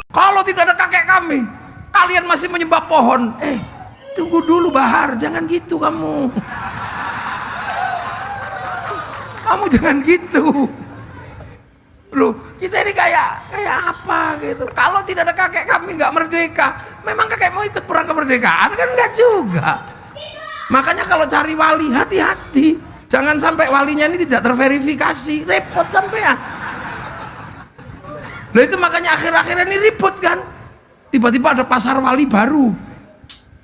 Kalau tidak ada kakek kami, kalian masih menyembah pohon. Tunggu dulu Bahar, jangan gitu kamu. Kamu jangan gitu. Loh, kita ini kayak apa gitu. Kalau tidak ada kakek kami nggak merdeka. Memang kakek mau ikut perang kemerdekaan kan? Enggak juga. Makanya kalau cari wali, hati-hati. Jangan sampai walinya ini tidak terverifikasi, repot sampean. Nah itu makanya akhir-akhir ini ribut kan. Tiba-tiba ada pasar wali baru.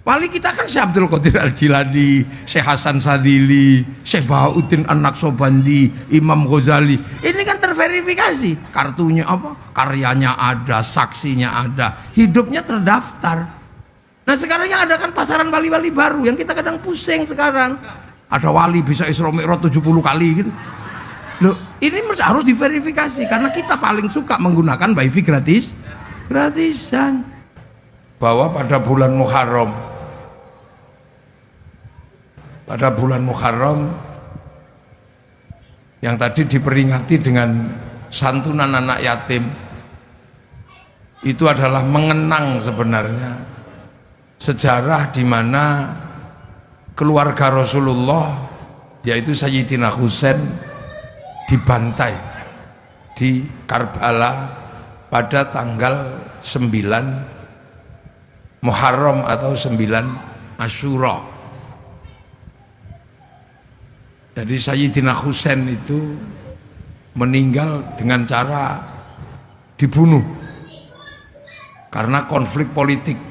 Wali kita kan Syekh Abdul Qadir Al-Jilani, Syekh Hasan Sadili, Syekh Bahauddin An-Naqsyabandi, Imam Ghazali. Ini kan terverifikasi. Kartunya apa? Karyanya ada, saksinya ada, hidupnya terdaftar. Nah sekarang yang ada kan pasaran wali-wali baru yang kita kadang pusing sekarang. Ada wali bisa Isra Mi'raj 70 kali gitu. Loh, ini harus diverifikasi karena kita paling suka menggunakan wifi gratisan. Bahwa pada bulan Muharram yang tadi diperingati dengan santunan anak yatim, itu adalah mengenang sebenarnya sejarah di mana keluarga Rasulullah yaitu Sayyidina Husain dibantai di Karbala pada tanggal 9 Muharram atau 9 Asyura. Jadi Sayyidina Husain itu meninggal dengan cara dibunuh karena konflik politik.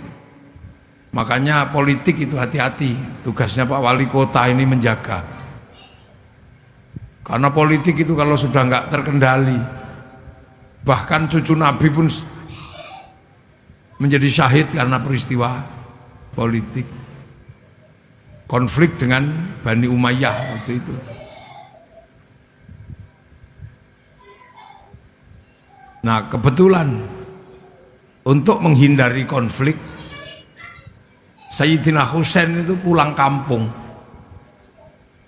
Makanya politik itu hati-hati, tugasnya Pak Wali Kota ini menjaga. Karena politik itu kalau sudah nggak terkendali, bahkan cucu Nabi pun menjadi syahid karena peristiwa politik. Konflik dengan Bani Umayyah waktu itu. Nah kebetulan untuk menghindari konflik, Sayyidina Husain itu pulang kampung.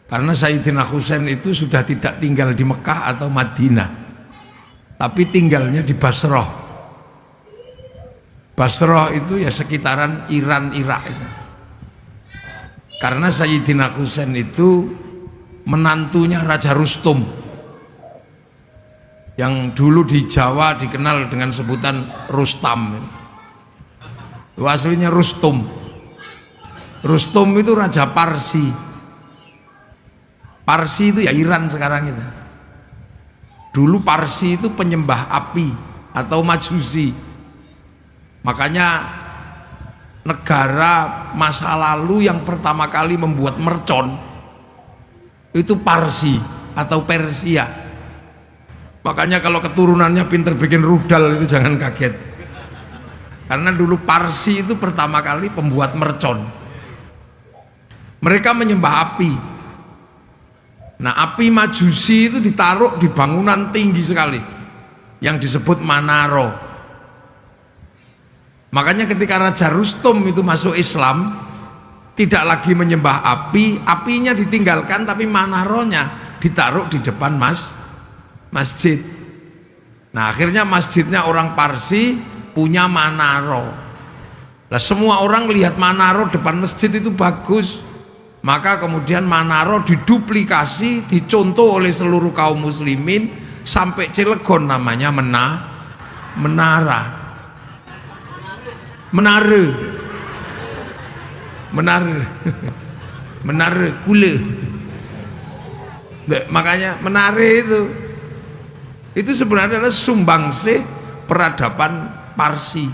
Karena Sayyidina Husain itu sudah tidak tinggal di Mekah atau Madinah, tapi tinggalnya di Basrah. Basrah itu ya sekitaran Iran, Irak itu. Karena Sayyidina Husain itu menantunya Raja Rustum, yang dulu di Jawa dikenal dengan sebutan Rustam. Itu aslinya Rustum. Rustum itu Raja Parsi. Parsi itu ya Iran sekarang itu. Dulu Parsi itu penyembah api atau Majusi. Makanya negara masa lalu yang pertama kali membuat mercon itu Parsi atau Persia. Makanya kalau keturunannya pinter bikin rudal itu jangan kaget. Karena dulu Parsi itu pertama kali pembuat mercon. Mereka menyembah api. Nah api Majusi itu ditaruh di bangunan tinggi sekali yang disebut Manaro. Makanya ketika Raja Rustum itu masuk Islam, tidak lagi menyembah api, apinya ditinggalkan tapi Manaronya ditaruh di depan masjid. Nah akhirnya masjidnya orang Parsi punya Manaro. Nah semua orang lihat Manaro depan masjid itu bagus, maka kemudian Manaro diduplikasi, dicontoh oleh seluruh kaum muslimin sampai Cilegon namanya Menara. Menara Kule. Makanya Menare itu sebenarnya adalah sumbangsih peradaban Parsi.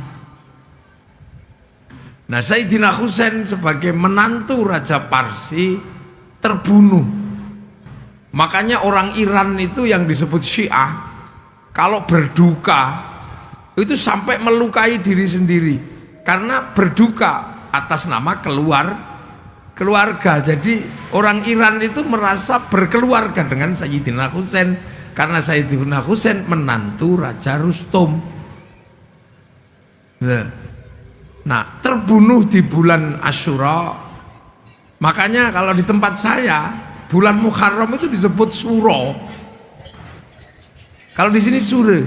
Nah Sayyidina Husain sebagai menantu Raja Parsi terbunuh. Makanya orang Iran itu yang disebut Syiah kalau berduka itu sampai melukai diri sendiri karena berduka atas nama keluarga. Jadi orang Iran itu merasa berkeluarga dengan Sayyidina Husain karena Sayyidina Husain menantu Raja Rustum. Nah terbunuh di bulan Asyura. Makanya kalau di tempat saya bulan Muharram itu disebut Suro. Kalau di sini Sure.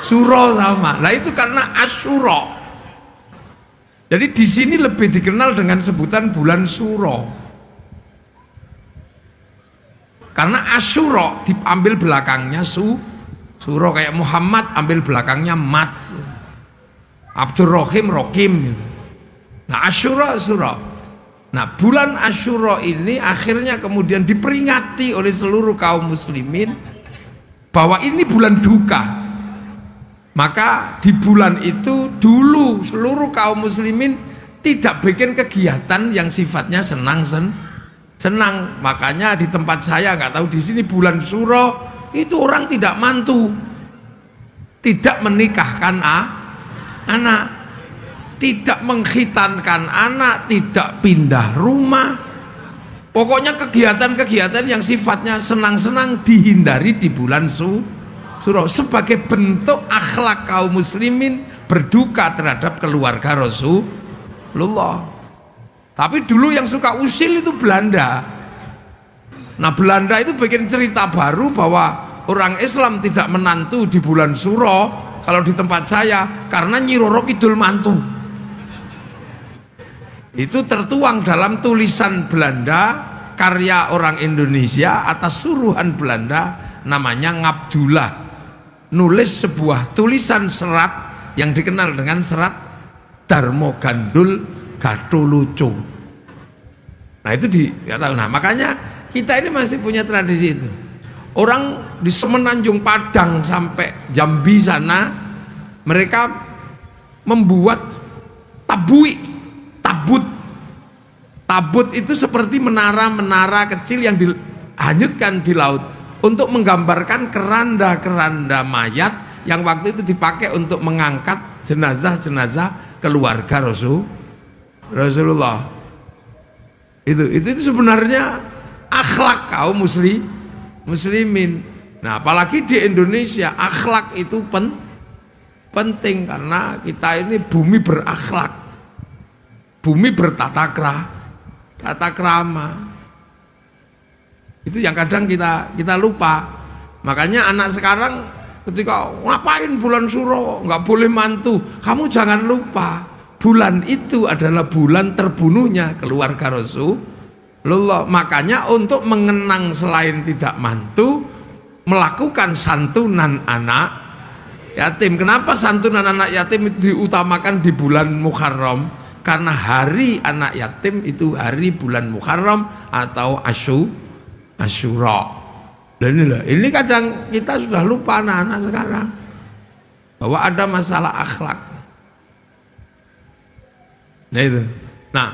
Suro sama. Nah itu karena Asyura. Jadi di sini lebih dikenal dengan sebutan bulan Suro. Karena Asyura diambil belakangnya Suro, kayak Muhammad ambil belakangnya Mat. Abdurrahim Rokim gitu. Nah Asyura Suro. Nah bulan Asyura ini akhirnya kemudian diperingati oleh seluruh kaum muslimin bahwa ini bulan duka. Maka di bulan itu dulu seluruh kaum muslimin tidak bikin kegiatan yang sifatnya senang. Makanya di tempat saya, nggak tahu di sini bulan Suro itu orang tidak mantu, tidak menikahkan anak, tidak mengkhitankan anak, tidak pindah rumah. Pokoknya kegiatan-kegiatan yang sifatnya senang-senang dihindari di bulan Suro sebagai bentuk akhlak kaum muslimin berduka terhadap keluarga Rasulullah. Tapi dulu yang suka usil itu Belanda. Nah Belanda itu bikin cerita baru bahwa orang Islam tidak menantu di bulan Suro kalau di tempat saya karena Nyi Roro Kidul mantu. Itu tertuang dalam tulisan Belanda karya orang Indonesia atas suruhan Belanda namanya Ngabdullah, nulis sebuah tulisan serat yang dikenal dengan serat Darmo Gandul Gatholoco. Nah itu nggak tahu. Nah makanya kita ini masih punya tradisi itu. Orang di Semenanjung Padang sampai Jambi sana mereka membuat tabut itu seperti menara-menara kecil yang dihanyutkan di laut untuk menggambarkan keranda-keranda mayat yang waktu itu dipakai untuk mengangkat jenazah-jenazah keluarga Rasulullah. Itu sebenarnya akhlak kaum muslimin. Nah, apalagi di Indonesia akhlak itu penting karena kita ini bumi berakhlak, bumi bertata krama. Itu yang kadang kita lupa. Makanya anak sekarang ketika ngapain bulan Suro nggak boleh mantu, kamu jangan lupa bulan itu adalah bulan terbunuhnya keluarga Rasulullah. Makanya untuk mengenang selain tidak mantu, melakukan santunan anak yatim. Kenapa santunan anak yatim itu diutamakan di bulan Muharram? Karena hari anak yatim itu hari bulan Muharram atau Asyura. Dan ini kadang kita sudah lupa anak-anak sekarang bahwa ada masalah akhlak. Nah itu. Nah,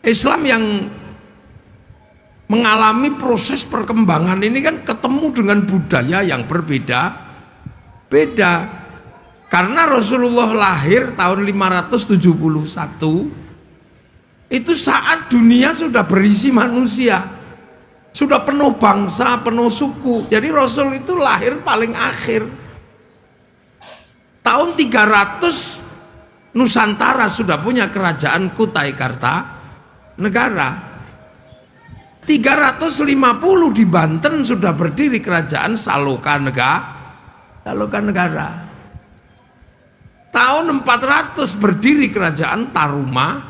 Islam yang mengalami proses perkembangan ini kan ketemu dengan budaya yang berbeda. Karena Rasulullah lahir tahun 571 itu saat dunia sudah berisi manusia, sudah penuh bangsa, penuh suku. Jadi Rasul itu lahir paling akhir. Tahun 300 Nusantara sudah punya kerajaan Kutai Kartanegara. 350 di Banten sudah berdiri kerajaan Saloka Negara. Tahun 400 berdiri kerajaan Taruma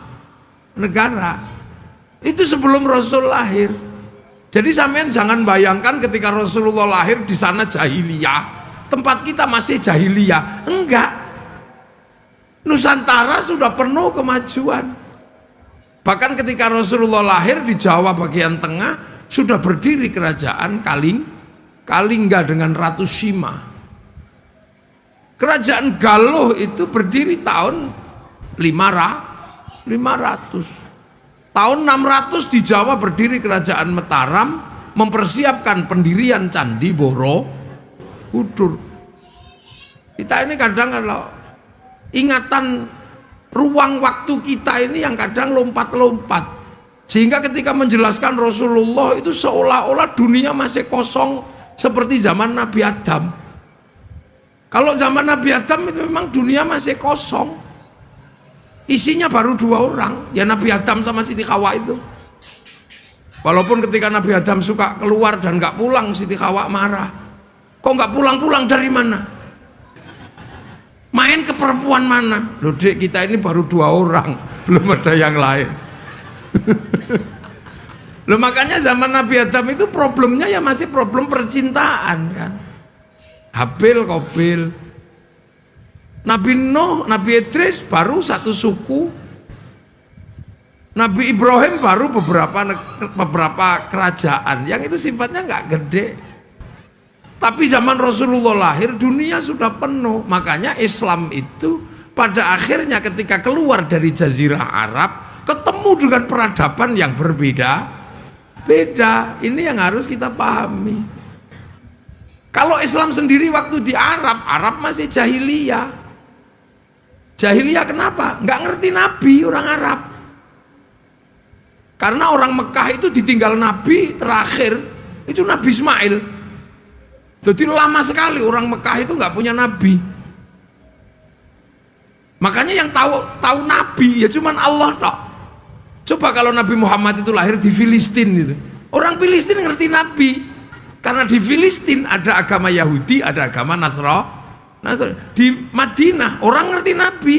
Negara. Itu sebelum Rasul lahir. Jadi sampean jangan bayangkan ketika Rasulullah lahir di sana jahiliyah, tempat kita masih jahiliyah. Enggak. Nusantara sudah penuh kemajuan. Bahkan ketika Rasulullah lahir di Jawa bagian tengah sudah berdiri kerajaan Kalingga dengan Ratu Sima. Kerajaan Galuh itu berdiri tahun 500. Tahun 600 di Jawa berdiri kerajaan Mataram mempersiapkan pendirian Candi Borobudur. Kita ini kadang kalau ingatan ruang waktu kita ini yang kadang lompat-lompat, sehingga ketika menjelaskan Rasulullah itu seolah-olah dunia masih kosong seperti zaman Nabi Adam. Kalau zaman Nabi Adam itu memang dunia masih kosong, isinya baru 2 orang, ya Nabi Adam sama Siti Hawa itu. Walaupun ketika Nabi Adam suka keluar dan nggak pulang, Siti Hawa marah. Kok nggak pulang-pulang dari mana? pengen ke perempuan mana? Loh Dek, kita ini baru 2 orang, belum ada yang lain. Loh makanya zaman Nabi Adam itu problemnya ya masih problem percintaan kan. Habil Qabil. Nabi Nuh, Nabi Idris baru satu suku. Nabi Ibrahim baru beberapa kerajaan yang itu sifatnya nggak gede. Tapi zaman Rasulullah lahir dunia sudah penuh. Makanya Islam itu pada akhirnya ketika keluar dari Jazirah Arab ketemu dengan peradaban yang berbeda-beda. Ini yang harus kita pahami. Kalau Islam sendiri waktu di Arab masih jahiliyah. Jahiliyah kenapa? Nggak ngerti Nabi orang Arab. Karena orang Mekah itu ditinggal Nabi terakhir itu Nabi Ismail. Jadi lama sekali orang Mekah itu nggak punya Nabi. Makanya yang tahu Nabi ya cuman Allah tok. Coba kalau Nabi Muhammad itu lahir di Filistin itu, orang Filistin ngerti Nabi. Karena di Filistin ada agama Yahudi, ada agama Nasrani. Di Madinah orang ngerti Nabi.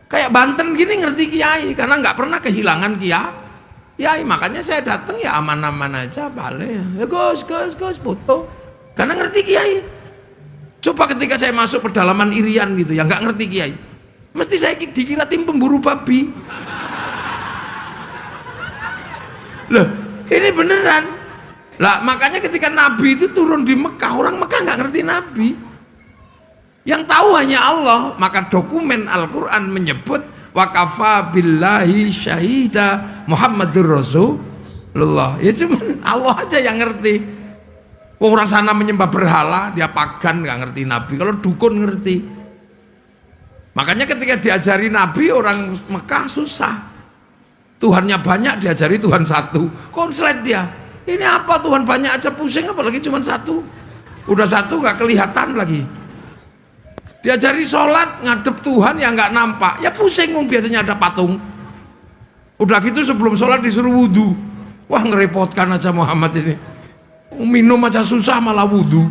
Kayak Banten gini ngerti kiai karena nggak pernah kehilangan kiai. Makanya saya datang ya aman-aman aja, balik ya Gus foto. Karena ngerti kiai. Coba ketika saya masuk pedalaman Irian gitu, yang nggak ngerti kiai, mesti saya dikira tim pemburu babi. Loh, ini beneran. Lah makanya ketika Nabi itu turun di Mekah, orang Mekah nggak ngerti Nabi. Yang tahu hanya Allah. Maka dokumen Al-Quran menyebut wa kafa billahi syahida Muhammadur Rasulullah. Ya cuman Allah aja yang ngerti. Orang sana menyembah berhala, dia pagan nggak ngerti Nabi. Kalau dukun ngerti. Makanya ketika diajari Nabi orang Mekah susah. Tuhannya banyak diajari Tuhan satu. Konslet dia. Ini apa Tuhan banyak aja pusing, apalagi cuma satu. Udah satu nggak kelihatan lagi. Diajari sholat ngadep Tuhan yang nggak nampak, ya pusing. Biasanya ada patung. Udah gitu sebelum sholat disuruh wudhu. Wah ngerepotkan aja Muhammad ini. Minum aja susah malah wudhu.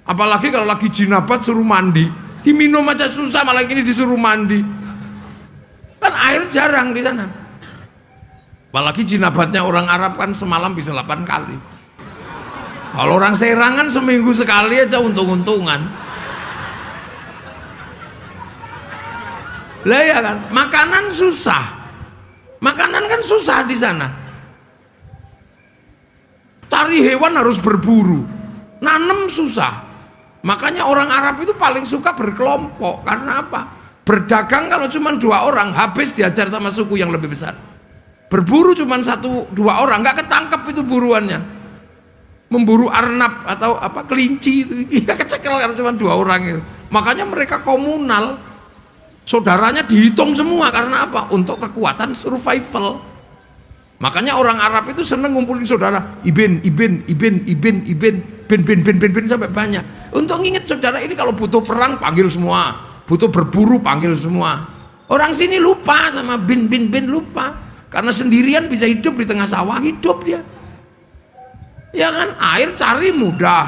Apalagi kalau lagi jinabat suruh mandi, diminum aja susah malah ini disuruh mandi. Kan air jarang di sana. Apalagi jinabatnya orang Arab kan semalam bisa 8 kali. Kalau orang Serangan seminggu sekali aja untung-untungan. Lah ya kan, makanan susah. Makanan kan susah di sana. Cari hewan harus berburu, nanem susah. Makanya orang Arab itu paling suka berkelompok. Karena apa? Berdagang kalau cuma 2 orang habis diajar sama suku yang lebih besar. Berburu cuma 1-2 orang nggak ketangkep itu buruannya. Memburu arnab atau apa kelinci itu ya kecekel karena cuma 2 orang itu. Makanya mereka komunal. Saudaranya dihitung semua karena apa? Untuk kekuatan survival. Makanya orang Arab itu seneng ngumpulin saudara, ibin sampai banyak. Untuk nginget saudara ini kalau butuh perang panggil semua, butuh berburu panggil semua. Orang sini lupa sama bin lupa. Karena sendirian bisa hidup di tengah sawah, hidup dia. Ya kan, air cari mudah.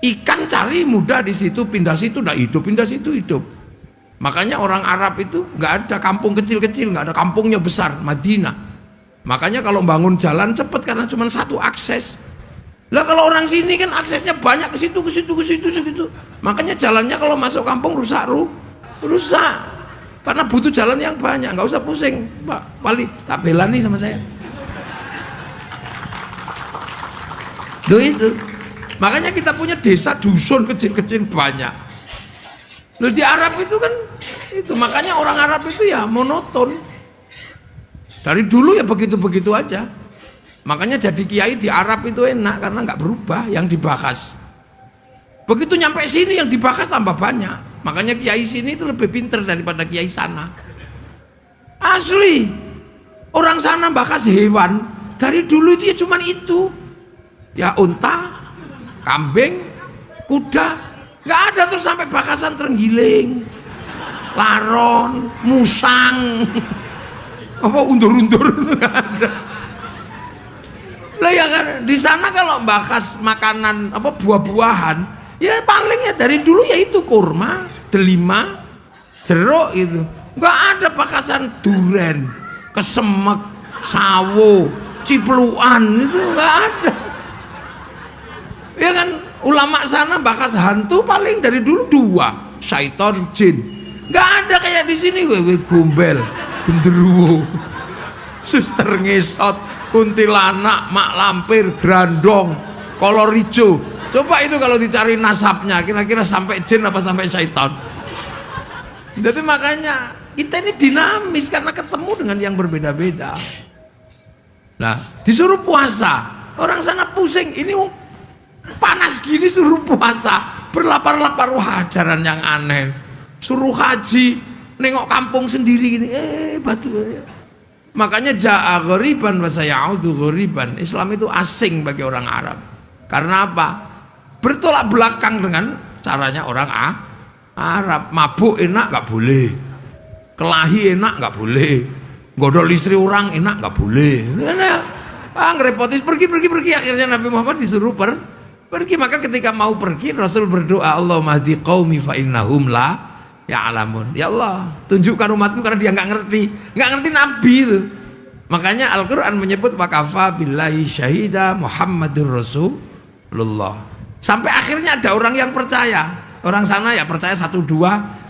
Ikan cari mudah di situ, pindah situ udah hidup, pindah situ hidup. Makanya orang Arab itu nggak ada kampung kecil-kecil, nggak ada kampungnya besar, Madinah. Makanya kalau bangun jalan cepat karena cuma 1 akses. Lah kalau orang sini kan aksesnya banyak ke situ. Makanya jalannya kalau masuk kampung rusak. Karena butuh jalan yang banyak, nggak usah pusing, Pak Wali. Tak bela nih sama saya. Tuh itu. Makanya kita punya desa dusun kecil-kecil banyak. Loh di Arab itu kan itu. Makanya orang Arab itu ya monoton. Dari dulu ya begitu-begitu aja. Makanya jadi kiai di Arab itu enak karena nggak berubah yang dibahas. Begitu nyampe sini yang dibahas tambah banyak. Makanya kiai sini itu lebih pinter daripada kiai sana. Asli. Orang sana bahas hewan. Dari dulu dia cuma itu. Ya unta, kambing, kuda. Nggak ada terus sampai bahasan terenggiling, laron, musang. Apa undur-undur nggak ada. Lah ya kan di sana kalau bahas makanan apa buah-buahan ya paling ya dari dulu ya itu kurma, delima, jeruk itu. Enggak ada pakasan duren, kesemek, sawo, cipluan itu enggak ada. Ya kan ulama sana bakas hantu paling dari dulu 2, syaiton, jin. Enggak ada kayak di sini wewe gombel, genderuwo, suster ngesot, kuntilanak, mak lampir, grandong, kolor hijau. Coba itu kalau dicari nasabnya, kira-kira sampai jin apa sampai syaitan. Jadi makanya kita ini dinamis karena ketemu dengan yang berbeda-beda. Nah, disuruh puasa, orang sana pusing, ini panas gini suruh puasa, berlapar-lapar, wah ajaran yang aneh. Suruh haji, nengok kampung sendiri gini, batu. Makanya ja'a ghoriban wa sayaudu ghoriban. Islam itu asing bagi orang Arab. Karena apa? Bertolak belakang dengan caranya orang Arab. Mabuk enak nggak boleh, kelahi enak nggak boleh, godol istri orang enak nggak boleh. Ngerepotis pergi. Akhirnya Nabi Muhammad disuruh pergi. Maka ketika mau pergi Rasul berdoa, Allahumma hdi qaumi fa innahum la ya'lamun. Ya Allah, tunjukkan umatku karena dia nggak ngerti Nabi itu. Makanya Al-Quran menyebut wakafa billahi syahida Muhammadur Rasulullah. Sampai akhirnya ada orang yang percaya. Orang sana ya percaya 1-2,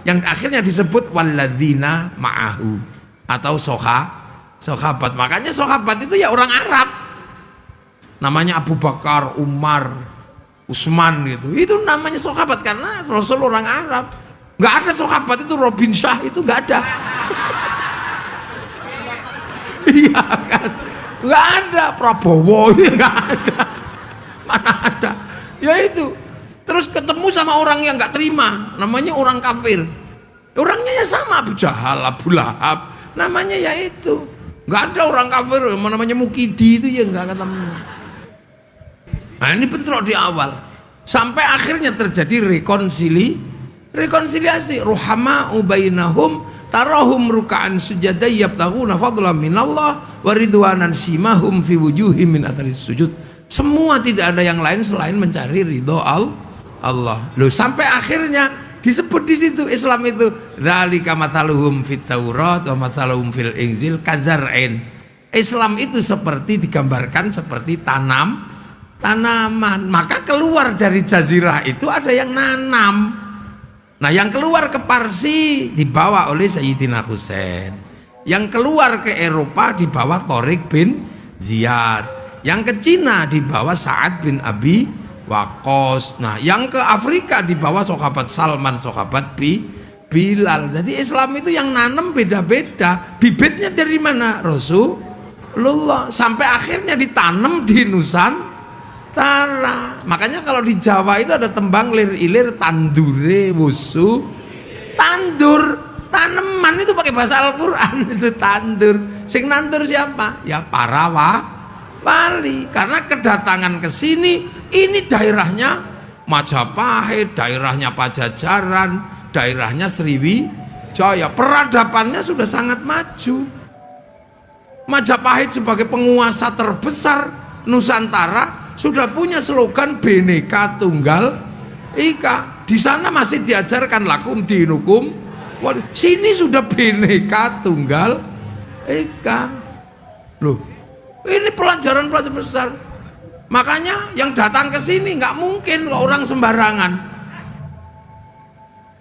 yang akhirnya disebut walladzina ma'ahu atau sahabat. Makanya sahabat itu ya orang Arab. Namanya Abu Bakar, Umar, Utsman gitu. Itu namanya sahabat karena Rasul orang Arab. Nggak ada sahabat itu Robin Shah itu nggak ada. Iya kan? Nggak ada Prabowo, nggak ada. Mana ada? Ya itu. Terus ketemu sama orang yang nggak terima, namanya orang kafir. Orangnya ya sama Abu Jahal, Abu Lahab, namanya ya itu. Nggak ada orang kafir, namanya Mukidi itu ya nggak ketemu. Nah ini bentrok di awal, sampai akhirnya terjadi rekonsiliasi. Ruhama ubainahum tarahum ruka'an sujada yabtaghuna fadlan minallah wa ridwanan simahum fi wujuhim min atharis sujud. Semua tidak ada yang lain selain mencari ridho Allah. Loh, sampai akhirnya disebut di situ Islam itu dzalika mathaluhum fit Taurat wa mathaluhum fil Injil kazar'in. Islam itu seperti digambarkan seperti tanaman. Maka keluar dari jazirah itu ada yang nanam. Nah, yang keluar ke Parsi dibawa oleh Sayyidina Husain. Yang keluar ke Eropa dibawa Tariq bin Ziyad. Yang ke Cina dibawa Sa'ad bin Abi Waqqas. Nah, yang ke Afrika dibawa sahabat Salman, sahabat Bilal. Jadi Islam itu yang nanam beda-beda. Bibitnya dari mana? Rasulullah. Sampai akhirnya ditanam di Nusantara. Makanya kalau di Jawa itu ada tembang lir-ilir tandure wusu. Tandur, tanaman itu pakai bahasa Al-Qur'an itu tandur. Sing nandur siapa? Ya para wali. Karena kedatangan ke sini, ini daerahnya Majapahit, daerahnya Pajajaran, daerahnya Sriwijaya. Peradabannya sudah sangat maju. Majapahit sebagai penguasa terbesar Nusantara sudah punya slogan Bhinneka Tunggal Ika. Di sana masih diajarkan lakum dinukum. Sini sudah Bhinneka Tunggal Ika. Loh, ini pelajaran besar. Makanya yang datang ke sini nggak mungkin orang sembarangan.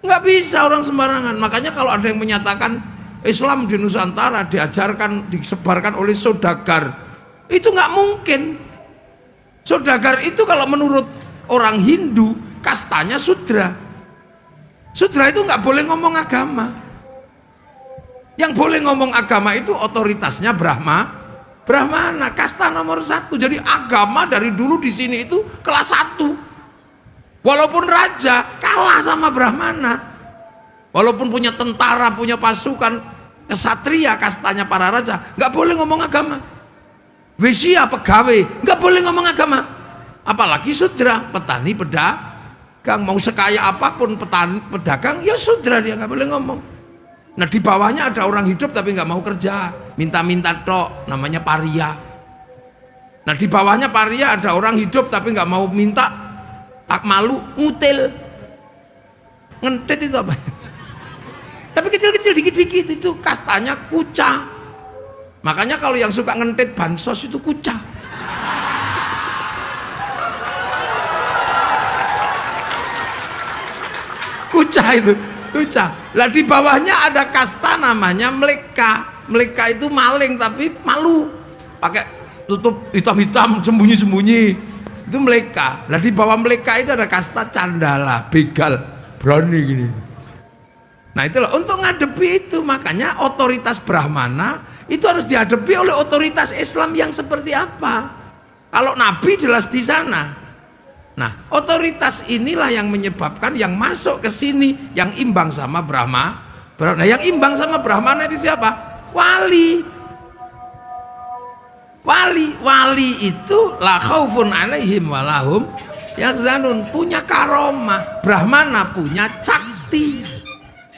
Nggak bisa orang sembarangan. Makanya kalau ada yang menyatakan Islam di Nusantara diajarkan, disebarkan oleh saudagar, itu nggak mungkin. Saudagar itu kalau menurut orang Hindu kastanya sudra. Sudra itu nggak boleh ngomong agama. Yang boleh ngomong agama itu otoritasnya Brahmana, kasta nomor 1. Jadi agama dari dulu di sini itu kelas 1. Walaupun raja kalah sama Brahmana. Walaupun punya tentara, punya pasukan, kesatria kastanya para raja, nggak boleh ngomong agama. Wisya pegawai nggak boleh ngomong agama. Apalagi sudra, petani, pedagang. Mau sekaya apapun petani, pedagang, ya sudra dia nggak boleh ngomong. Nah di bawahnya ada orang hidup tapi nggak mau kerja, minta-minta tok, namanya paria. Nah di bawahnya paria ada orang hidup tapi nggak mau minta, tak malu, ngutil. Ngentit itu apa? Tapi kecil-kecil dikit-dikit itu kastanya kuca. Makanya kalau yang suka ngentit bansos itu kuca. Kuca itu, kuca. Lah di bawahnya ada kasta namanya mleka. Mleka itu maling tapi malu. Pakai tutup hitam-hitam sembunyi-sembunyi. Itu mleka. Lah di bawah mleka itu ada kasta candala, begal, berani gini. Nah itulah untuk ngadepi itu, makanya otoritas Brahmana itu harus dihadapi oleh otoritas Islam yang seperti apa. Kalau Nabi jelas di sana. Nah otoritas inilah yang menyebabkan yang masuk ke sini yang imbang sama Brahma. Nah yang imbang sama Brahmana itu siapa? Wali. Wali itu la khaufun alaihim walahum yahzanun, punya karomah. Brahmana punya cakti.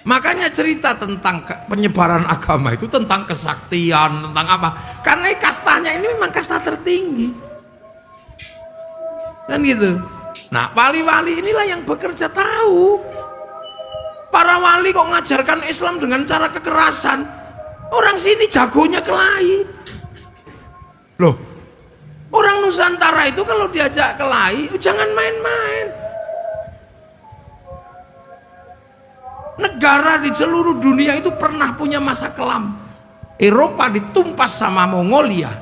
Makanya cerita tentang penyebaran agama itu tentang kesaktian, tentang apa? Karena kastanya ini memang kasta tertinggi. Kan gitu. Nah, wali-wali inilah yang bekerja tahu. Para wali kok ngajarkan Islam dengan cara kekerasan. Orang sini jagonya kelahi. Loh, orang Nusantara itu kalau diajak kelahi, jangan main-main. Negara di seluruh dunia itu pernah punya masa kelam. Eropa ditumpas sama Mongolia.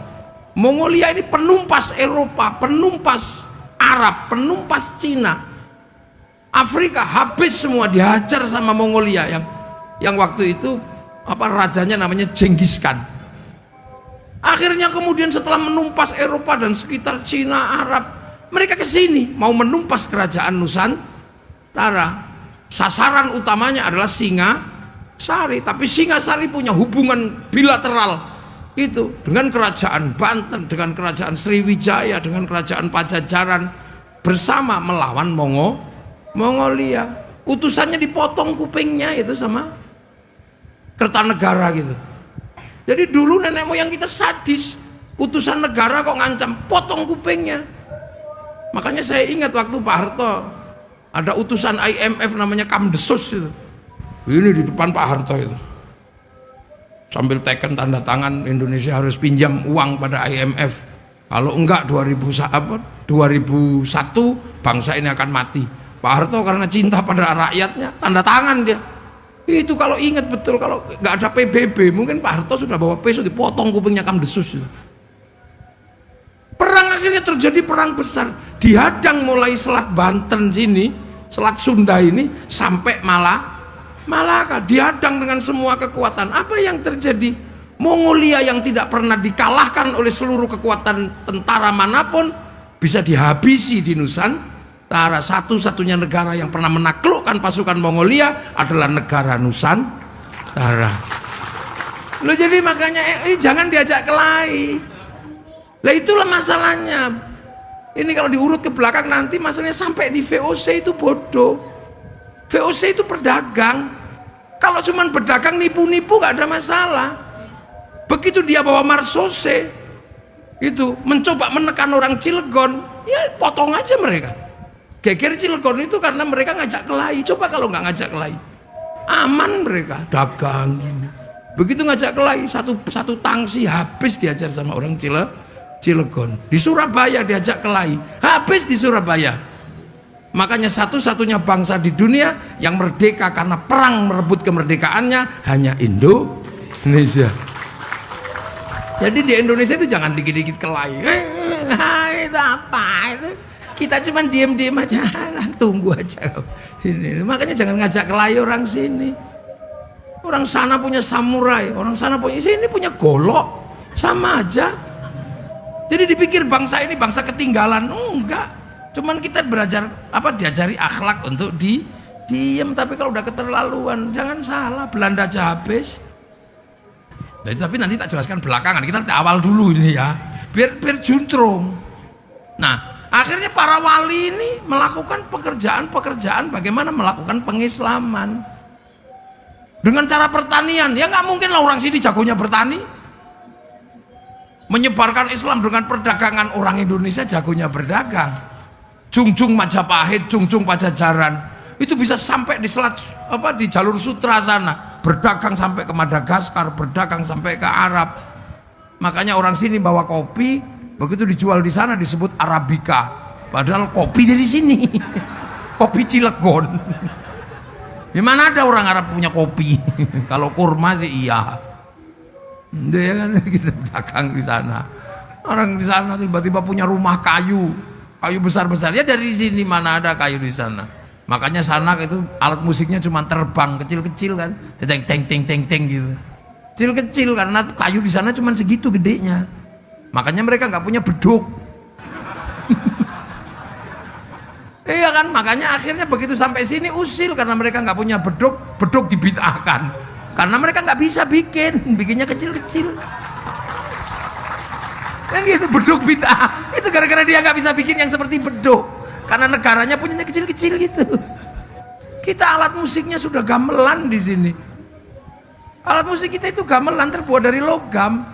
Mongolia ini penumpas Eropa, penumpas Arab, penumpas Cina. Afrika habis semua, dihajar sama Mongolia yang waktu itu apa rajanya namanya Genghis Khan. Akhirnya kemudian setelah menumpas Eropa dan sekitar Cina, Arab, mereka ke sini mau menumpas kerajaan Nusantara. Sasaran utamanya adalah Singasari, tapi Singasari punya hubungan bilateral itu dengan kerajaan Banten, dengan kerajaan Sriwijaya, dengan kerajaan Pajajaran bersama melawan Mongolia. Utusannya dipotong kupingnya itu sama Kertanegara gitu. Jadi dulu nenek moyang kita sadis, utusan negara kok ngancam potong kupingnya. Makanya saya ingat waktu Pak Harto ada utusan IMF namanya Kamdesus itu. Ini di depan Pak Harto itu. Sambil teken tanda tangan Indonesia harus pinjam uang pada IMF. Kalau enggak 2001 bangsa ini akan mati. Pak Harto karena cinta pada rakyatnya tanda tangan dia. Itu kalau ingat betul, kalau enggak ada PBB mungkin Pak Harto sudah bawa pisau dipotong kupingnya Kamdesus itu. Perang akhirnya terjadi, perang besar, dihadang mulai Selat Banten sini, Selat Sunda ini sampai Malaka, dihadang dengan semua kekuatan. Apa yang terjadi? Mongolia yang tidak pernah dikalahkan oleh seluruh kekuatan tentara manapun bisa dihabisi di Nusantara. Satu-satunya negara yang pernah menaklukkan pasukan Mongolia adalah negara Nusantara. Loh, jadi makanya jangan diajak kelahi. Lah itulah masalahnya. Ini kalau diurut ke belakang nanti masalahnya sampai di VOC itu bodoh. VOC itu berdagang. Kalau cuman berdagang nipu-nipu gak ada masalah. Begitu dia bawa Marsose itu mencoba menekan orang Cilegon, ya potong aja mereka. Geger Cilegon itu karena mereka ngajak kelahi. Coba kalau nggak ngajak kelahi, aman mereka dagang gini. Begitu ngajak kelahi, satu tangsi habis diajar sama orang Cilegon. Di Surabaya diajak kelahi, habis di Surabaya. Makanya satu-satunya bangsa di dunia yang merdeka karena perang merebut kemerdekaannya hanya Indonesia. Jadi di Indonesia itu jangan dikit-dikit kelahi. Itu apa itu? Kita cuman diem-diem aja, tunggu aja. Ini. Makanya jangan ngajak kelahi orang sini. Orang sana punya samurai, orang sana punya, sini punya golok, sama aja. Jadi dipikir bangsa ini bangsa ketinggalan, enggak. Cuman kita belajar diajari akhlak untuk diem. Tapi kalau udah keterlaluan, jangan salah, Belanda aja habis. Jadi, tapi nanti tak jelaskan belakangan, kita nanti awal dulu ini ya, biar juntrung. Nah, akhirnya para wali ini melakukan pekerjaan bagaimana melakukan pengislaman dengan cara pertanian. Ya nggak mungkin lah orang sini jagonya bertani. Menyebarkan Islam dengan perdagangan, orang Indonesia jagonya berdagang. Jungjung Majapahit, Jungjung Pajajaran, Itu bisa sampai di selat di jalur sutra sana, berdagang sampai ke Madagaskar, berdagang sampai ke Arab. Makanya orang sini bawa kopi, begitu dijual di sana disebut Arabica, padahal kopi dari sini. Kopi Cilegon. Di mana ada orang Arab punya kopi? Kalau kurma sih iya. Dia kan kita dagang di sana. Orang di sana tiba-tiba punya rumah kayu besar-besar. Ya dari sini mana ada kayu di sana. Makanya sana itu alat musiknya cuma terbang kecil-kecil kan, teng teng teng teng teng gitu. Kecil-kecil karena kayu di sana cuma segitu gedenya. Makanya mereka nggak punya beduk. Iya kan, makanya akhirnya begitu sampai sini usil karena mereka nggak punya beduk dibid'ahkan. Karena mereka nggak bisa bikinnya kecil-kecil. Kan gitu, beduk bid'ah. Itu gara-gara dia nggak bisa bikin yang seperti beduk. Karena negaranya punyanya kecil-kecil gitu. Kita alat musiknya sudah gamelan di sini. Alat musik kita itu gamelan terbuat dari logam.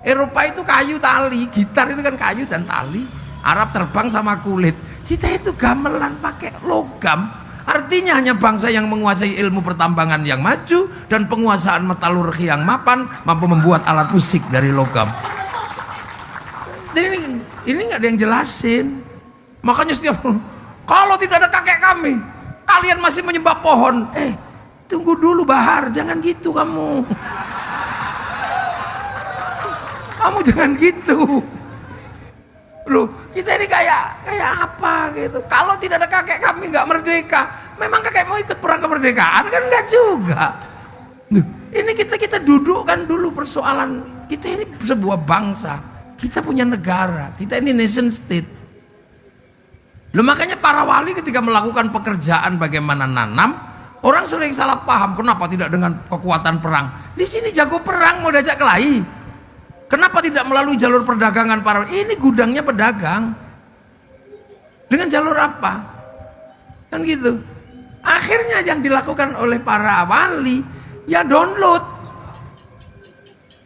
Eropa itu kayu tali, gitar itu kan kayu dan tali. Arab terbang sama kulit. Kita itu gamelan pakai logam. Artinya hanya bangsa yang menguasai ilmu pertambangan yang maju dan penguasaan metalurgi yang mapan mampu membuat alat musik dari logam. Dan ini nggak ada yang jelasin. Makanya setiap kalau tidak ada kakek kami, kalian masih menyembah pohon. Tunggu dulu Bahar, jangan gitu kamu. Kamu jangan gitu. Loh, kita ini kayak apa gitu. Kalau tidak ada kakek kami nggak merdeka. Memang kakek mau ikut perang kemerdekaan kan enggak juga. Loh, ini kita dudukkan dulu persoalan. Kita ini sebuah bangsa. Kita punya negara. Kita ini nation state. Loh, makanya para wali ketika melakukan pekerjaan bagaimana nanam, orang sering salah paham. Kenapa tidak dengan kekuatan perang? Di sini jago perang, mau diajak kelahi. Kenapa tidak melalui jalur perdagangan para? Ini gudangnya pedagang. Dengan jalur apa? Kan gitu. Akhirnya yang dilakukan oleh para wali ya download.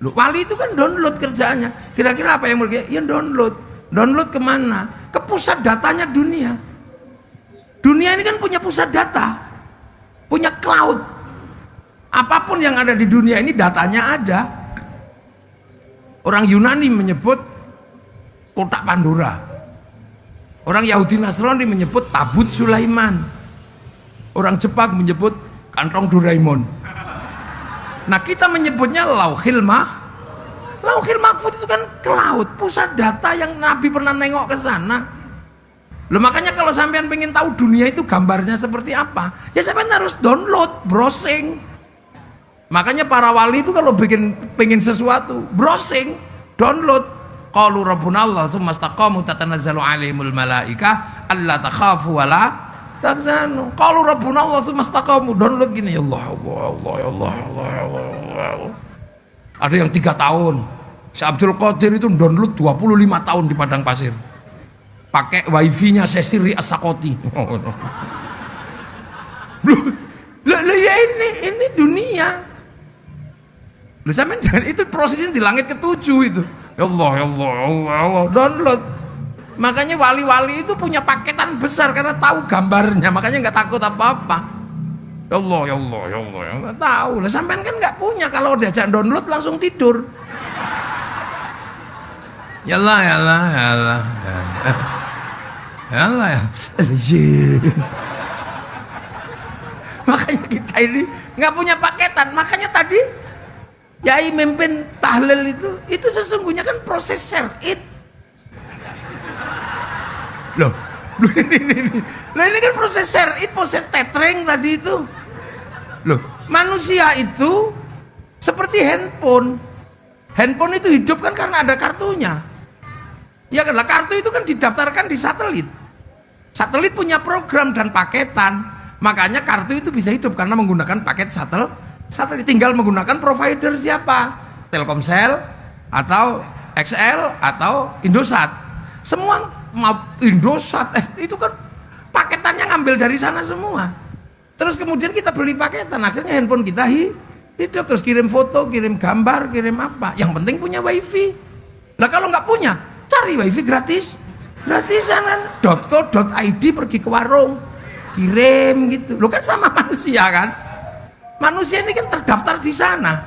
Loh, wali itu kan download kerjaannya. Kira-kira apa yang mereka? Ya download. Download kemana? Ke pusat datanya dunia. Dunia ini kan punya pusat data, punya cloud. Apapun yang ada di dunia ini datanya ada. Orang Yunani menyebut kotak Pandora. Orang Yahudi Nasrani menyebut tabut Sulaiman. Orang Jepang menyebut kantong Doraemon. Nah, kita menyebutnya Lauhil Mahfuz itu kan cloud, pusat data yang Nabi pernah nengok ke sana. Loh, makanya kalau sampean pengen tahu dunia itu gambarnya seperti apa, ya sampean harus download, browsing. Makanya para wali itu kalau pengen sesuatu, browsing, download. Qalu rabbuna Allah tsumma istaqamu tatanazzalu alaihimul malaikah alla takhafu wa la tahzanu. Qalu rabbuna Allah tsumma istaqamu, download gini, ya Allah. Ada yang 3 tahun. Si Abdul Qadir itu download 25 tahun di padang pasir. Pakai wifi-nya Sesiri As-Sakoti. Loh, ya ini dunia. Loh, sampean jangan, itu prosesnya di langit ke-7 itu. Ya Allah, download. Makanya wali-wali itu punya paketan besar karena tahu gambarnya, makanya nggak takut apa-apa. Ya Allah, nggak tahu. Lah sampean kan nggak punya, kalau diajak download langsung tidur. Ya Allah. Makanya kita ini nggak punya paketan. Makanya tadi Yai memimpin tahlil itu sesungguhnya kan proses syar'id. Loh, ini kan proses syar'id, proses tethering tadi itu. Loh, manusia itu seperti handphone. Handphone itu hidup kan karena ada kartunya. Ya kan, kartu itu kan didaftarkan di satelit. Satelit punya program dan paketan. Makanya kartu itu bisa hidup karena menggunakan paket satelit. Tinggal menggunakan provider siapa? Telkomsel atau XL atau Indosat. Semua Indosat itu kan paketannya ngambil dari sana semua. Terus kemudian kita beli paketan, akhirnya handphone kita hidup, terus kirim foto, kirim gambar, kirim apa. Yang penting punya wifi. Lah kalau nggak punya, cari wifi gratisan kan. .co.id, pergi ke warung, kirim gitu. Lo kan sama manusia kan? Manusia ini kan terdaftar di sana.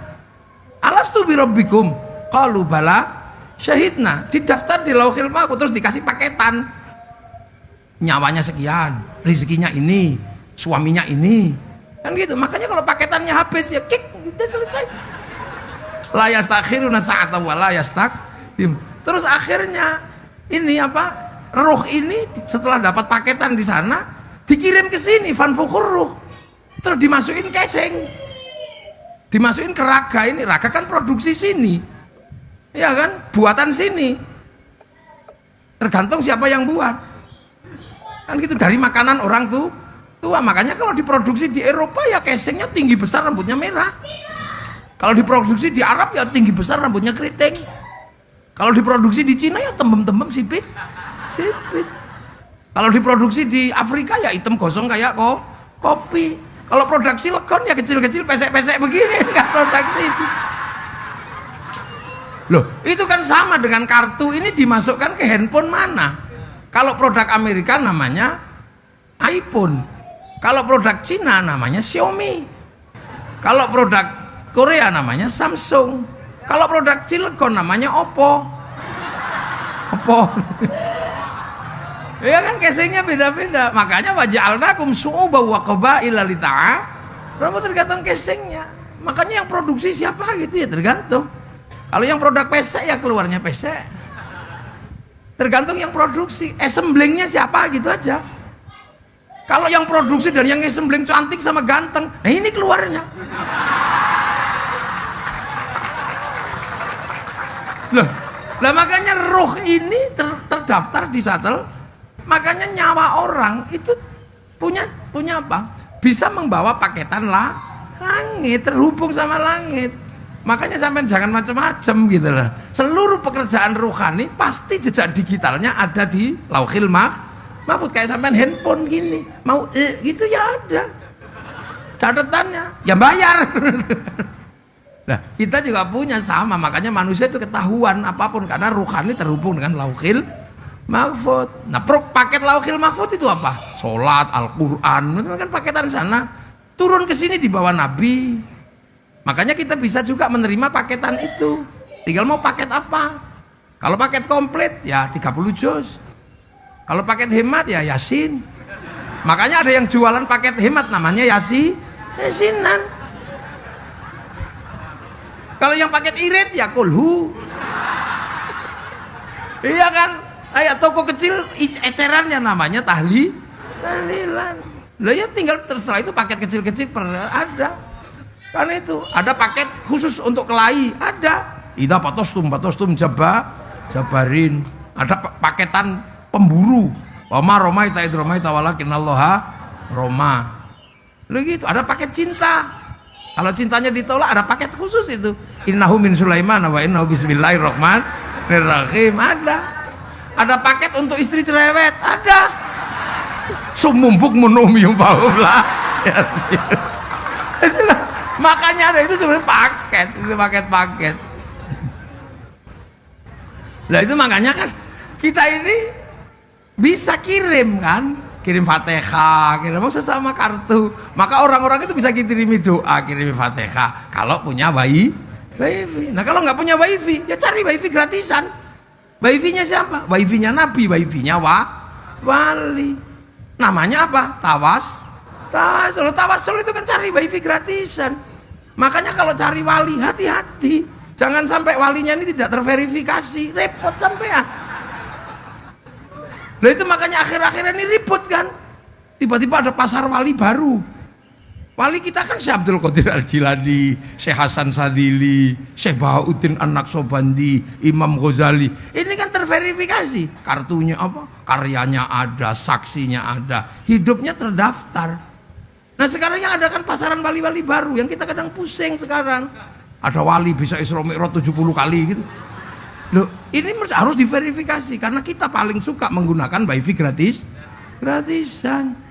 Alastu birabbikum qalu bala syahidna, didaftar di Lauhil Mahfuz, terus dikasih paketan. Nyawanya sekian, rezekinya ini, suaminya ini. Kan gitu. Makanya kalau paketannya habis ya kik, udah selesai. La yastakhiruna sa'atan wa la yastaqdim. Terus akhirnya ini apa? Ruh ini setelah dapat paketan di sana dikirim ke sini, fanfukhur ruh. Terus dimasukin casing. Dimasukin ke raga ini. Raga kan produksi sini. Ya kan? Buatan sini. Tergantung siapa yang buat. Kan gitu, dari makanan orang tuh tua. Makanya kalau diproduksi di Eropa ya casingnya tinggi besar, rambutnya merah. Kalau diproduksi di Arab ya tinggi besar, rambutnya keriting. Kalau diproduksi di Cina ya tembem-tembem sipit. Kalau diproduksi di Afrika ya hitam gosong kayak kopi. Kalau produk Cilegon ya kecil-kecil pesek-pesek begini kan produksi itu. Loh, itu kan sama dengan kartu ini dimasukkan ke handphone mana? Kalau produk Amerika namanya iPhone. Kalau produk Cina namanya Xiaomi. Kalau produk Korea namanya Samsung. Kalau produk Cilegon namanya Oppo. Ya kan casingnya beda-beda. Makanya waja'alnakum syu'uban wa qabaila lita'arafu, tergantung casingnya. Makanya yang produksi siapa gitu ya tergantung. Kalau yang produk pesek ya keluarnya pesek. Tergantung yang produksi. Assemblingnya siapa gitu aja. Kalau yang produksi dan yang assembling cantik sama ganteng, nah ini keluarnya. Lah makanya ruh ini terdaftar di satel. Makanya nyawa orang itu punya apa? Bisa membawa paketan langit, terhubung sama langit. Makanya sampai jangan macam-macam gitu lah. Seluruh pekerjaan rohani pasti jejak digitalnya ada di Lauhil Mahfuz. Kayak sampai handphone gini, mau gitu ya ada catatannya, ya bayar. Nah kita juga punya sama. Makanya manusia itu ketahuan apapun karena rohani terhubung dengan Lauhil Mahfuz. Nah, paket Lauhil Mahfuz itu apa? Salat, Al-Qur'an, itu kan paketan sana. Turun ke sini di bawah Nabi. Makanya kita bisa juga menerima paketan itu. Tinggal mau paket apa? Kalau paket komplit ya 30 juz. Kalau paket hemat ya Yasin. Makanya ada yang jualan paket hemat namanya Yasinan. Kalau yang paket irit ya kulhu. Iya kan? Kayak toko kecil ecerannya namanya tahlilan. Lah ya tinggal terserah itu paket kecil-kecil ada. Kan itu ada paket khusus untuk kelahi, ada. Ida patostum jabarin. Ada paketan pemburu. Roma ita walakinnallaha Roma. Lalu gitu, ada paket cinta. Kalau cintanya ditolak ada paket khusus itu. Innahu min Sulaiman wa innahu bismillahirrahmanirrahim. Ada paket untuk istri cerewet, ada. Sumumbuk menumium lah. Makanya ada itu sebenarnya paket, itu paket. Nah itu makanya kan kita ini bisa kirim kan, kirim Fatihah, kirim sesama kartu. Maka orang-orang itu bisa kirimi doa, kirimi Fatihah. Kalau punya wifi. Nah kalau nggak punya wifi, ya cari wifi gratisan. Wifi-nya siapa? Wifi-nya Nabi, wifi-nya wali. Namanya apa? Tawasul itu kan cari wifi gratisan. Makanya kalau cari wali hati-hati. Jangan sampai walinya ini tidak terverifikasi, repot sampean. Nah itu makanya akhir-akhir ini ribut kan. Tiba-tiba ada pasar wali baru. Wali kita kan Syekh Abdul Qadir Al-Jilani, Syekh Hasan Sadili, Syekh Bahauddin An-Naqsyabandi, Imam Ghazali. Ini kan terverifikasi. Kartunya apa? Karyanya ada, saksinya ada, hidupnya terdaftar. Nah sekarang yang ada kan pasaran wali-wali baru yang kita kadang pusing sekarang. Ada wali bisa Isra Mi'raj 70 kali gitu. Loh, ini harus diverifikasi karena kita paling suka menggunakan wifi gratisan.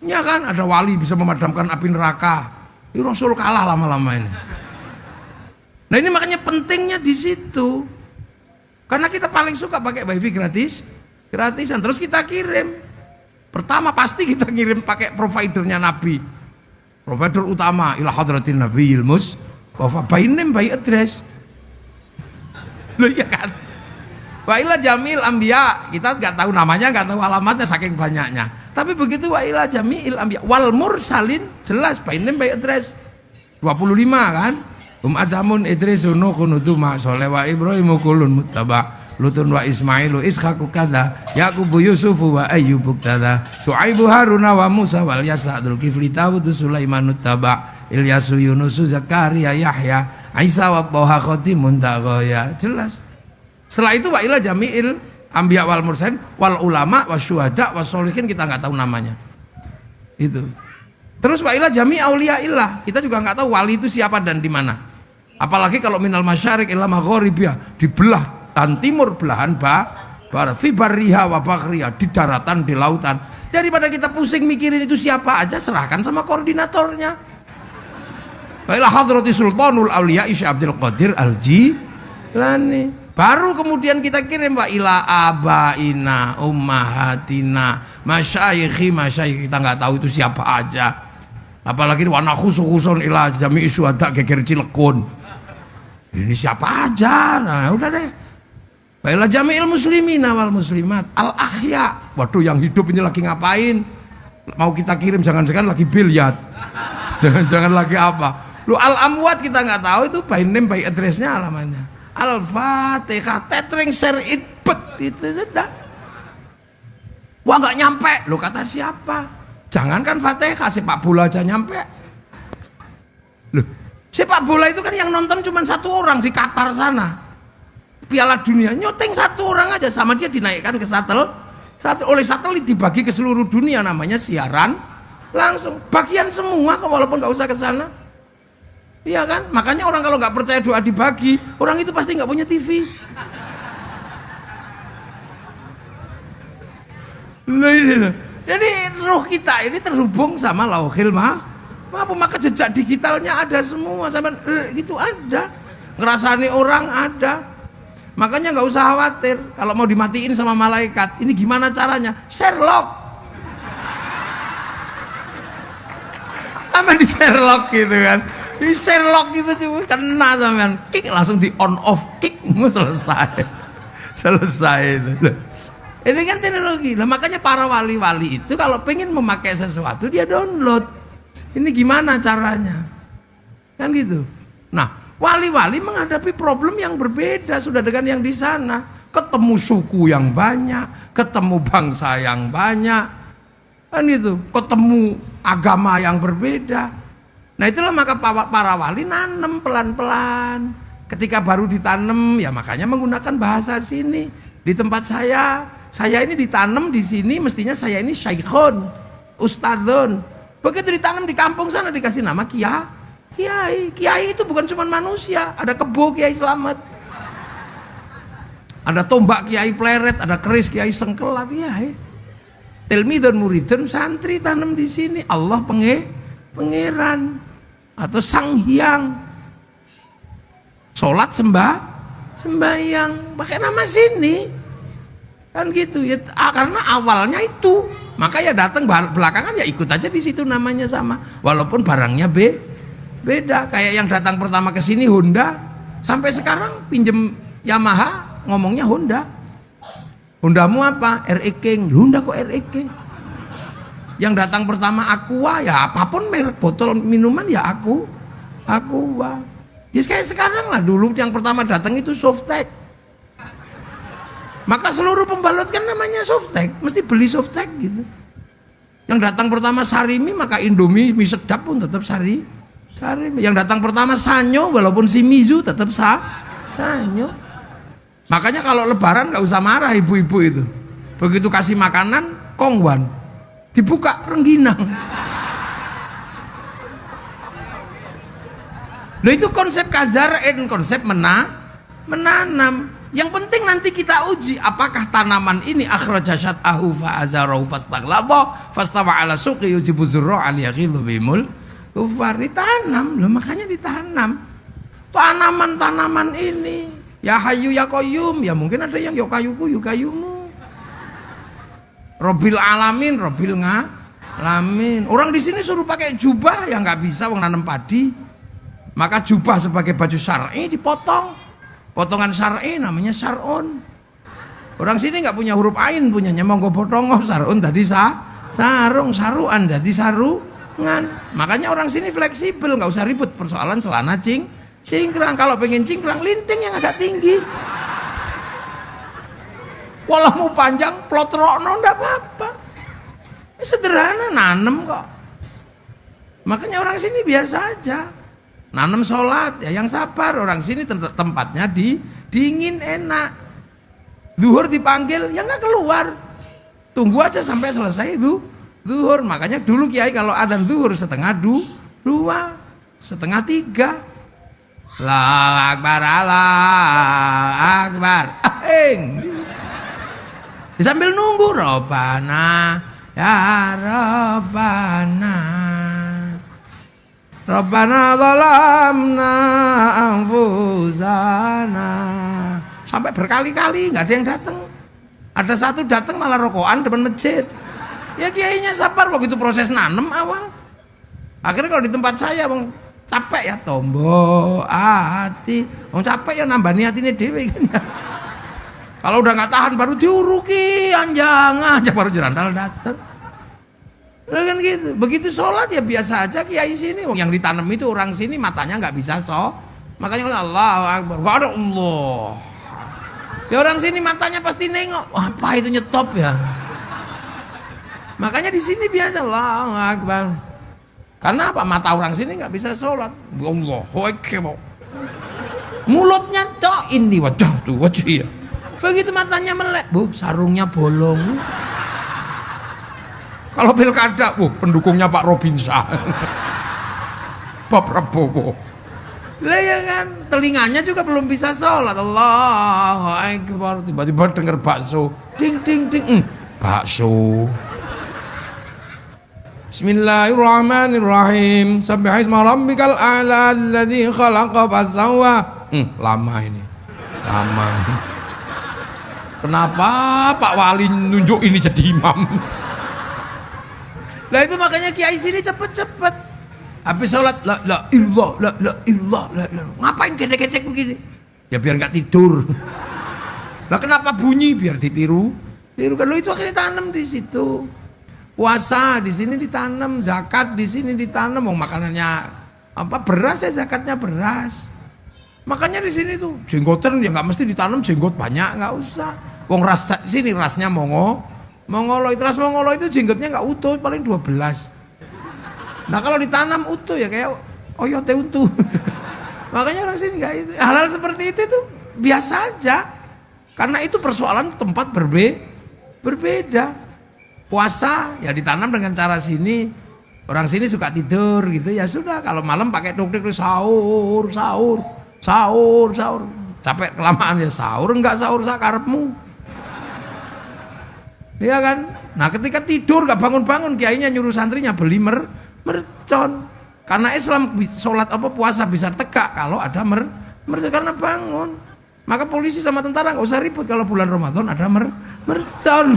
Ya kan ada wali bisa memadamkan api neraka. Ini Rasul kalah lama-lama ini. Nah ini makanya pentingnya di situ. Karena kita paling suka pakai wifi gratisan terus kita kirim. Pertama pasti kita ngirim pakai providernya Nabi. Provider utama ila hadratin Nabiyil Mustafa by name by address. Loh ya kan? Wa ila jamil anbiya, kita nggak tahu namanya, nggak tahu alamatnya saking banyaknya. Tapi begitu wa ila jamil anbiya wal mursalin jelas by name by address. 25 kan? Adamun Idrisun Nuhun Utuma Soleh wa Ibrahimu kulun muttaba Lutun wa Ismailu Ishaqu kadza Yaqubu Yusufu wa Ayyubu kadza Su'aibu Haruna wa Musa wal Yasa Dzulkifli Tawudu Sulaiman taba Ilyasu Yunusu Zakaria Yahya Isa wa Thaha Khatimun Taqaya. Jelas. Setelah itu wa ila jami'il anbiya wal mursalin wal ulama wasyuhada wassolihin, kita nggak tahu namanya. Itu. Terus wa ila jami' auliyaillah, kita juga nggak tahu wali itu siapa dan di mana. Apalagi kalau minal masyarik ila maghribiyah, di belahan timur belahan barat, fi barriha wa bakhriha, di daratan di lautan. Daripada kita pusing mikirin itu siapa aja, serahkan sama koordinatornya. Wa ila hadrati sultanul auliya Syekh Abdul Qadir Al-Jilani. Baru kemudian kita kirim wa ila abaina ummahatina masyayikhi, kita nggak tahu itu siapa aja. Apalagi wana khususun ila jami'i syuhada geger Cilekun. Ini siapa aja? Nah, udah deh. Wa ila jami'il muslimina wal muslimat al ahya. Waduh, yang hidup ini lagi ngapain? Mau kita kirim jangan-jangan lagi bilyat. Jangan lagi apa? Lu al amwat kita nggak tahu itu by name by addressnya alamannya. Al-Fatihah tetring serit bet itu sudah. Wah nggak nyampe, lo kata siapa? Jangankan Fatihah, sepak bola aja nyampe. Loh, sepak bola itu kan yang nonton cuma satu orang di Qatar sana. Piala Dunia nyoteng satu orang aja, sama dia dinaikkan ke oleh satelit dibagi ke seluruh dunia, namanya siaran langsung. Bagian semua walaupun nggak usah ke sana. Iya kan? Makanya orang kalau nggak percaya doa dibagi, orang itu pasti nggak punya TV. Jadi ruh kita ini terhubung sama Lauhil Mahfuz, maka jejak digitalnya ada semua, sama itu ada, ngerasani orang ada. Makanya nggak usah khawatir kalau mau dimatiin sama malaikat. Ini gimana caranya? Sherlock, sama di Sherlock gitu kan. Di Sherlock itu cuma kena sampean, kick langsung di on off, kick selesai itu. Ini kan teknologi. Nah, makanya para wali-wali itu kalau pengen memakai sesuatu dia download. Ini gimana caranya? Kan gitu. Nah, wali-wali menghadapi problem yang berbeda sudah dengan yang di sana. Ketemu suku yang banyak, ketemu bangsa yang banyak. Kan gitu. Ketemu agama yang berbeda. Nah, itulah maka para wali nanam pelan-pelan. Ketika baru ditanam, ya makanya menggunakan bahasa sini. Di tempat saya ini ditanam di sini, mestinya saya ini syaikhun, ustadzun. Begitu ditanam di kampung sana dikasih nama kiai. Kiai itu bukan cuma manusia, ada kebo Kiai Slamet, ada tombak Kiai Pleret, ada keris Kiai Sengkelat, kiai. Tilmidun muridun santri tanam di sini. Allah pangeran atau Sang Hyang. Sholat sembahyang pakai nama sini. Kan gitu ya, karena awalnya itu, maka ya datang belakangan ya ikut aja di situ namanya sama, walaupun barangnya beda. Kayak yang datang pertama ke sini Honda, sampai sekarang pinjem Yamaha ngomongnya Honda. Hondamu apa? RE King. Honda kok RE King? Yang datang pertama Aqua, ya apapun merek botol minuman ya Aqua. Ya kayak sekarang lah, dulu yang pertama datang itu Softtek. Maka seluruh pembalut kan namanya Softtek, mesti beli Softtek gitu. Yang datang pertama Sarimi, maka Indomie mie sedap pun tetap Sarimi. Yang datang pertama Sanyo, walaupun Shimizu tetap Sanyo. Makanya kalau lebaran nggak usah marah ibu-ibu itu. Begitu kasih makanan kongwan, dibuka rengginang. Nah itu konsep kazar'in, konsep menanam. Yang penting nanti kita uji apakah tanaman ini akhraja syat'ahu fa'azarahu fastaghlaba fastawa ala suqi yujibu zurra al-yaghidhu bimul kufar. Ditanam, loh makanya ditanam. Tanaman-tanaman ini ya Hayyu ya Qayyum, ya mungkin ada yang ya kayuku ya kayumu. Robil alamin, robil ngalamin. Orang di sini suruh pakai jubah yang nggak bisa, wong nanam padi. Maka jubah sebagai baju syar'i dipotong. Potongan syar'i namanya syar'un. Orang sini nggak punya huruf ain, punyanya monggo potong sarun tadi sarung, saruan jadi sarungan. Makanya orang sini fleksibel, nggak usah ribut persoalan celana cingkrang. Kalau pengen cingkrang linting yang agak tinggi. Walau mau panjang plotrokno ndak apa-apa. Sederhana, nanem kok. Makanya orang sini biasa aja. Nanem sholat ya yang sabar. Orang sini tempatnya dingin enak. Zuhur dipanggil, ya nggak keluar. Tunggu aja sampai selesai itu zuhur. Makanya dulu kiai kalau adzan zuhur setengah dua, setengah tiga. Allahu Akbar, Allahu Akbar. Sambil nunggu Robbana, ya Robbana. Robbana zalamna anfusana. Sampai berkali-kali nggak ada yang datang. Ada satu datang malah rokokan depan masjid. Ya kiainya sabar waktu itu proses nanem awal. Akhirnya kalau di tempat saya bang capek ya tombo hati. Bang capek ya nambah niatinnya dewe kan ya. Kalau udah nggak tahan baru diuruki anjang aja baru jerandal datang. Nah, kan gitu. Begitu sholat ya biasa aja kiai sini. Yang ditanam itu orang sini matanya nggak bisa Makanya Allahu Akbar. Gak ada Allah. Ya orang sini matanya pasti nengok, apa itu nyetop ya? Makanya di sini biasa Allahu Akbar. Karena apa? Mata orang sini nggak bisa sholat. Allahu Akbar. Mulutnya cok ini wajah tuh wajah ya. Begitu matanya melek, bu sarungnya bolong. Kalau pilkada, bu pendukungnya Pak Robinsa, Pak Prabowo. Lah ya kan, telinganya juga belum bisa sholat. Allahu Akbar. Tiba-tiba dengar bakso. Ding ding ding. Bakso. Bismillahirrahmanirrahim. Subbihisma rabbikal a'la alladzi khalaqa fasawwa. Lama ini. Lama. Kenapa Pak Wali nunjuk ini jadi imam? Lah itu makanya kiai sini cepet-cepet. Habis sholat la ilallah la ngapain gedek-gedek begini? Ya biar nggak tidur. Lah kenapa bunyi? Biar ditiru kan lo itu akhirnya tanam di situ. Puasa di sini ditanam, zakat di sini ditanam. Mau makanannya apa beras ya zakatnya beras. Makanya di sini tuh jenggotan ya nggak mesti ditanam jenggot banyak nggak usah. Wong ras sini rasnya mongolo itu jenggotnya nggak utuh paling 12. Nah kalau ditanam utuh ya kayak oyote utuh. Makanya orang sini nggak itu. Hal-hal seperti itu tuh biasa aja. Karena itu persoalan tempat berbeda. Puasa ya ditanam dengan cara sini. Orang sini suka tidur gitu ya sudah. Kalau malam pakai tuk-tuk sahur. Capek kelamaan ya sahur enggak sahur sakarepmu. Iya kan? Nah ketika tidur nggak bangun-bangun kiainya nyuruh santrinya beli mercon. Karena Islam sholat apa puasa bisa tegak kalau ada mercon karena bangun. Maka polisi sama tentara nggak usah ribut kalau bulan Ramadan ada mercon.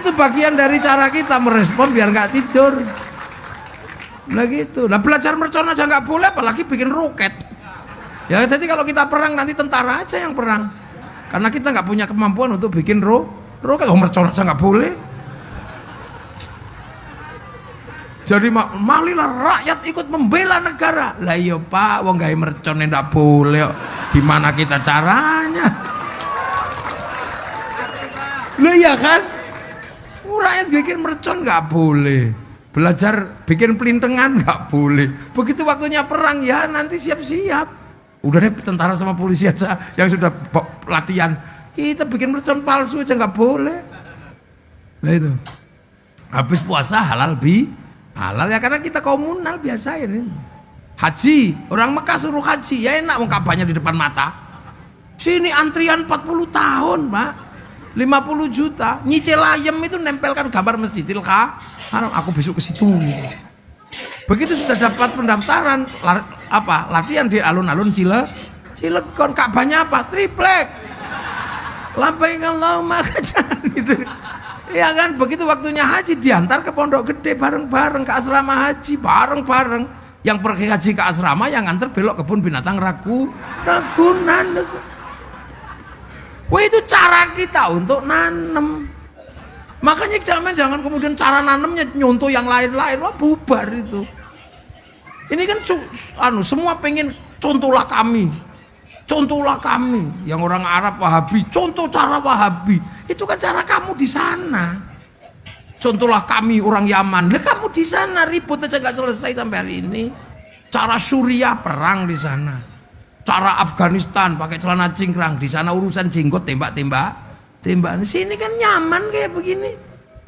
Itu bagian dari cara kita merespon biar nggak tidur. Nah gitu. Nah belajar mercon aja nggak boleh, apalagi bikin roket. Ya jadi kalau kita perang nanti tentara aja yang perang. Karena kita nggak punya kemampuan untuk bikin roket. Mercon aja nggak boleh. Jadi malilah rakyat ikut membela negara. Lah iya Pak, wong gawe mercon ndak boleh kok. Gimana kita caranya? Lah iya kan? Rakyat bikin mercon nggak boleh. Belajar bikin pelintengan nggak boleh. Begitu waktunya perang ya nanti siap-siap. Udah deh tentara sama polisi aja yang sudah latihan. Kita bikin mercon palsu aja nggak boleh. Nah itu. Habis puasa halal halal ya karena kita komunal biasa ini. Haji, orang Mekah suruh haji, ya enak mau kabarnya di depan mata. Sini antrian 40 tahun, Pak. 50 juta. Nyicil ayam itu nempelkan gambar Masjidil Haram. Aku besok ke situ. Begitu sudah dapat pendaftaran latihan di alun-alun Cilegon. Kabarnya apa? Triplek. Labbaik Allahumma kacan gitu. Ya kan, begitu waktunya haji diantar ke Pondok Gede bareng-bareng, ke asrama haji bareng-bareng. Yang pergi haji ke asrama, yang nganter belok kebun binatang Ragunan. Wah, itu cara kita untuk nanem. Makanya jangan kemudian cara nanemnya nyontoh yang lain-lain, wah bubar itu. Ini kan semua pengen contohlah kami. Contohlah kami, yang orang Arab Wahabi, contoh cara Wahabi. Itu kan cara kamu di sana. Contohlah kami orang Yaman, lah kamu di sana ribut aja nggak selesai sampai hari ini. Cara Suriah perang di sana. Cara Afghanistan pakai celana cingkrang, di sana urusan jenggot tembak. Di sini kan nyaman kayak begini,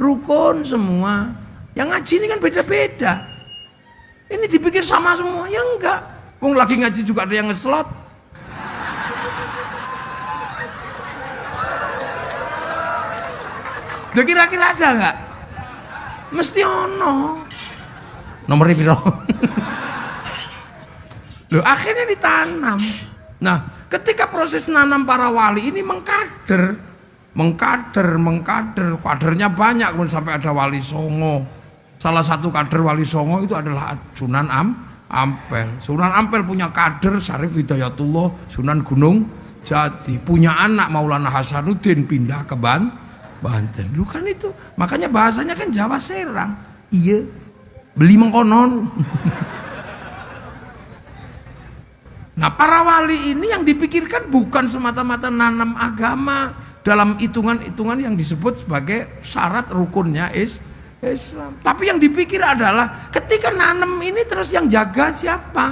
rukun semua. Yang ngaji ini kan beda-beda. Ini dipikir sama semua, ya enggak. Wong lagi ngaji juga ada yang ngeslot. Loh, kira-kira ada nggak? Mesti ono. Nomornya piro? Loh, akhirnya ditanam. Nah, ketika proses nanam para wali ini mengkader. Kadernya banyak, kemudian sampai ada Wali Songo. Salah satu kader Wali Songo itu adalah Sunan Ampel. Sunan Ampel punya kader Syarif Hidayatullah Sunan Gunung Jati. Punya anak Maulana Hasanuddin pindah ke Banten. Lu kan itu, makanya bahasanya kan Jawa Serang. Iya, beli mengkonon. Nah, para wali ini yang dipikirkan bukan semata-mata nanam agama dalam hitungan-hitungan yang disebut sebagai syarat rukunnya Islam. Tapi yang dipikir adalah ketika nanam ini terus yang jaga siapa?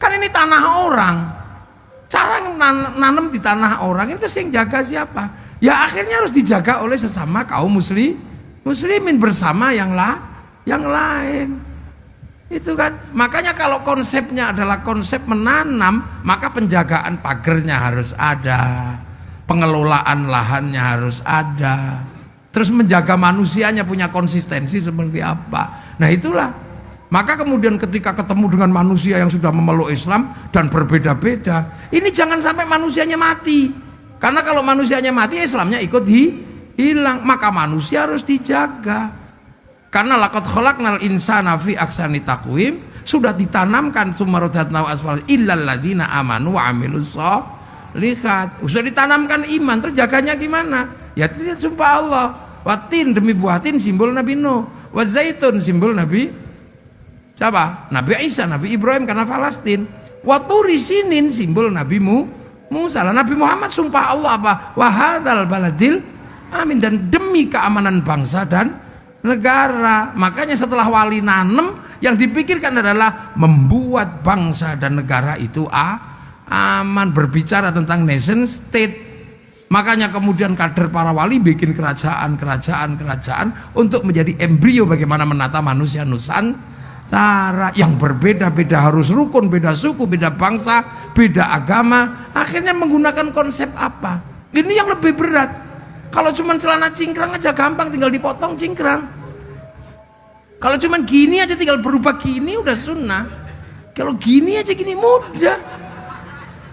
Kan ini tanah orang. Cara nanam di tanah orang ini terus yang jaga siapa? Ya akhirnya harus dijaga oleh sesama kaum muslimin bersama yang lain. Itu kan, makanya kalau konsepnya adalah konsep menanam, maka penjagaan pagernya harus ada, pengelolaan lahannya harus ada, terus menjaga manusianya punya konsistensi seperti apa. Nah itulah, maka kemudian ketika ketemu dengan manusia yang sudah memeluk Islam dan berbeda-beda, ini jangan sampai manusianya mati. Karena kalau manusianya mati, Islamnya ikut hilang. Maka manusia harus dijaga. Karena laqad khalaqnal insana fi ahsani taqwim, sudah ditanamkan sumarodatna asfal illal ladzina amanu wa amilus sholihat. Sudah ditanamkan iman, terjaganya gimana? Ya tidak sumpah Allah. Watin demi buah tin simbol Nabi Nuh. Wa zaitun simbol Nabi siapa? Nabi Isa, Nabi Ibrahim karena Palestina. Wa turi sinin simbol Nabi Musa. Nabi Muhammad sumpah Allah apa? Wahadal baladil amin, dan demi keamanan bangsa dan negara. Makanya setelah wali nanem, yang dipikirkan adalah membuat bangsa dan negara itu aman, berbicara tentang nation state. Makanya kemudian kader para wali bikin kerajaan untuk menjadi embrio bagaimana menata manusia Nusantara yang berbeda-beda, harus rukun, beda suku, beda bangsa, beda agama. Akhirnya menggunakan konsep apa? Ini yang lebih berat. Kalau cuma celana cingkrang aja gampang, tinggal dipotong cingkrang. Kalau cuma gini aja tinggal berubah gini udah sunnah. Kalau gini aja gini mudah.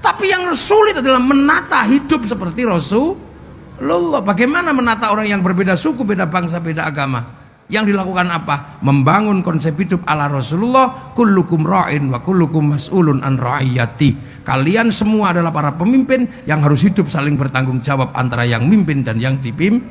Tapi yang sulit adalah menata hidup seperti Rasulullah. Bagaimana menata orang yang berbeda suku, beda bangsa, beda agama? Yang dilakukan apa? Membangun konsep hidup ala Rasulullah. Kullukum ra'in wa kullukum mas'ulun an ra'iyati. Kalian semua adalah para pemimpin yang harus hidup saling bertanggung jawab antara yang mimpin dan yang dipimpin.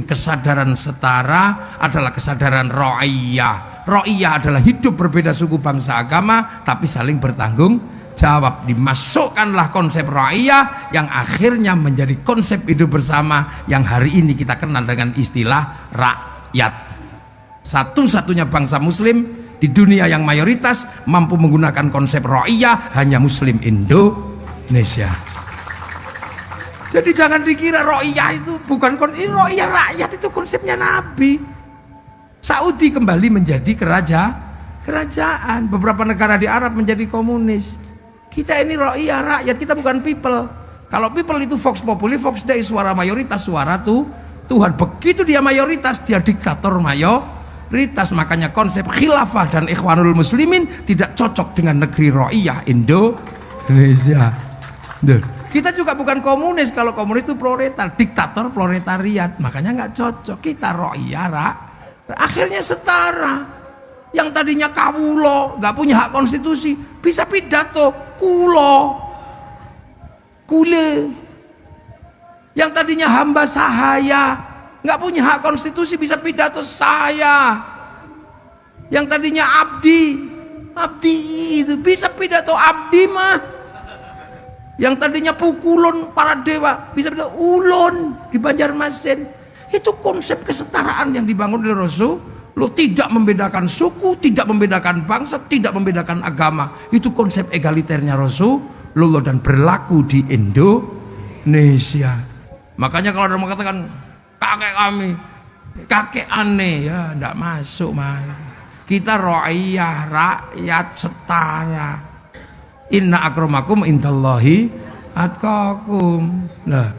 Kesadaran setara adalah kesadaran ra'iyah. Ra'iyah adalah hidup berbeda suku, bangsa, agama, tapi saling bertanggung jawab. Dimasukkanlah konsep ra'iyah yang akhirnya menjadi konsep hidup bersama yang hari ini kita kenal dengan istilah rakyat. Satu-satunya bangsa muslim di dunia yang mayoritas mampu menggunakan konsep ra'iyah hanya muslim Indonesia. Jadi jangan dikira ra'iyah itu bukan ini ra'iyah, rakyat itu konsepnya Nabi. Saudi kembali menjadi kerajaan, beberapa negara di Arab menjadi komunis. Kita ini ra'iyah, rakyat, kita bukan people. Kalau people itu vox populi, vox dei, suara mayoritas, suara Tuhan. Begitu dia mayoritas, dia diktator mayoritas. Makanya konsep khilafah dan ikhwanul muslimin tidak cocok dengan negeri ra'iyah Indonesia. Kita juga bukan komunis. Kalau komunis itu proletar, diktator proletariat. Makanya nggak cocok. Kita ro'iyah, akhirnya setara. Yang tadinya kawulo, nggak punya hak konstitusi, bisa pidato kulo, kule. Yang tadinya hamba sahaya, nggak punya hak konstitusi, bisa pidato saya. Yang tadinya abdi itu bisa pidato abdi mah. Yang tadinya pukulun para dewa, bisa pidato ulun di Banjarmasin. Itu konsep kesetaraan yang dibangun oleh Rasul. Lo tidak membedakan suku, tidak membedakan bangsa, tidak membedakan agama. Itu konsep egaliternya Rasulullah dan berlaku di Indonesia. Makanya kalau ada yang mengatakan kakek kami, kakek aneh, ya enggak masuk mah. Kita ro'iyah, rakyat setara. Inna akramakum indallahi atqakum. Nah,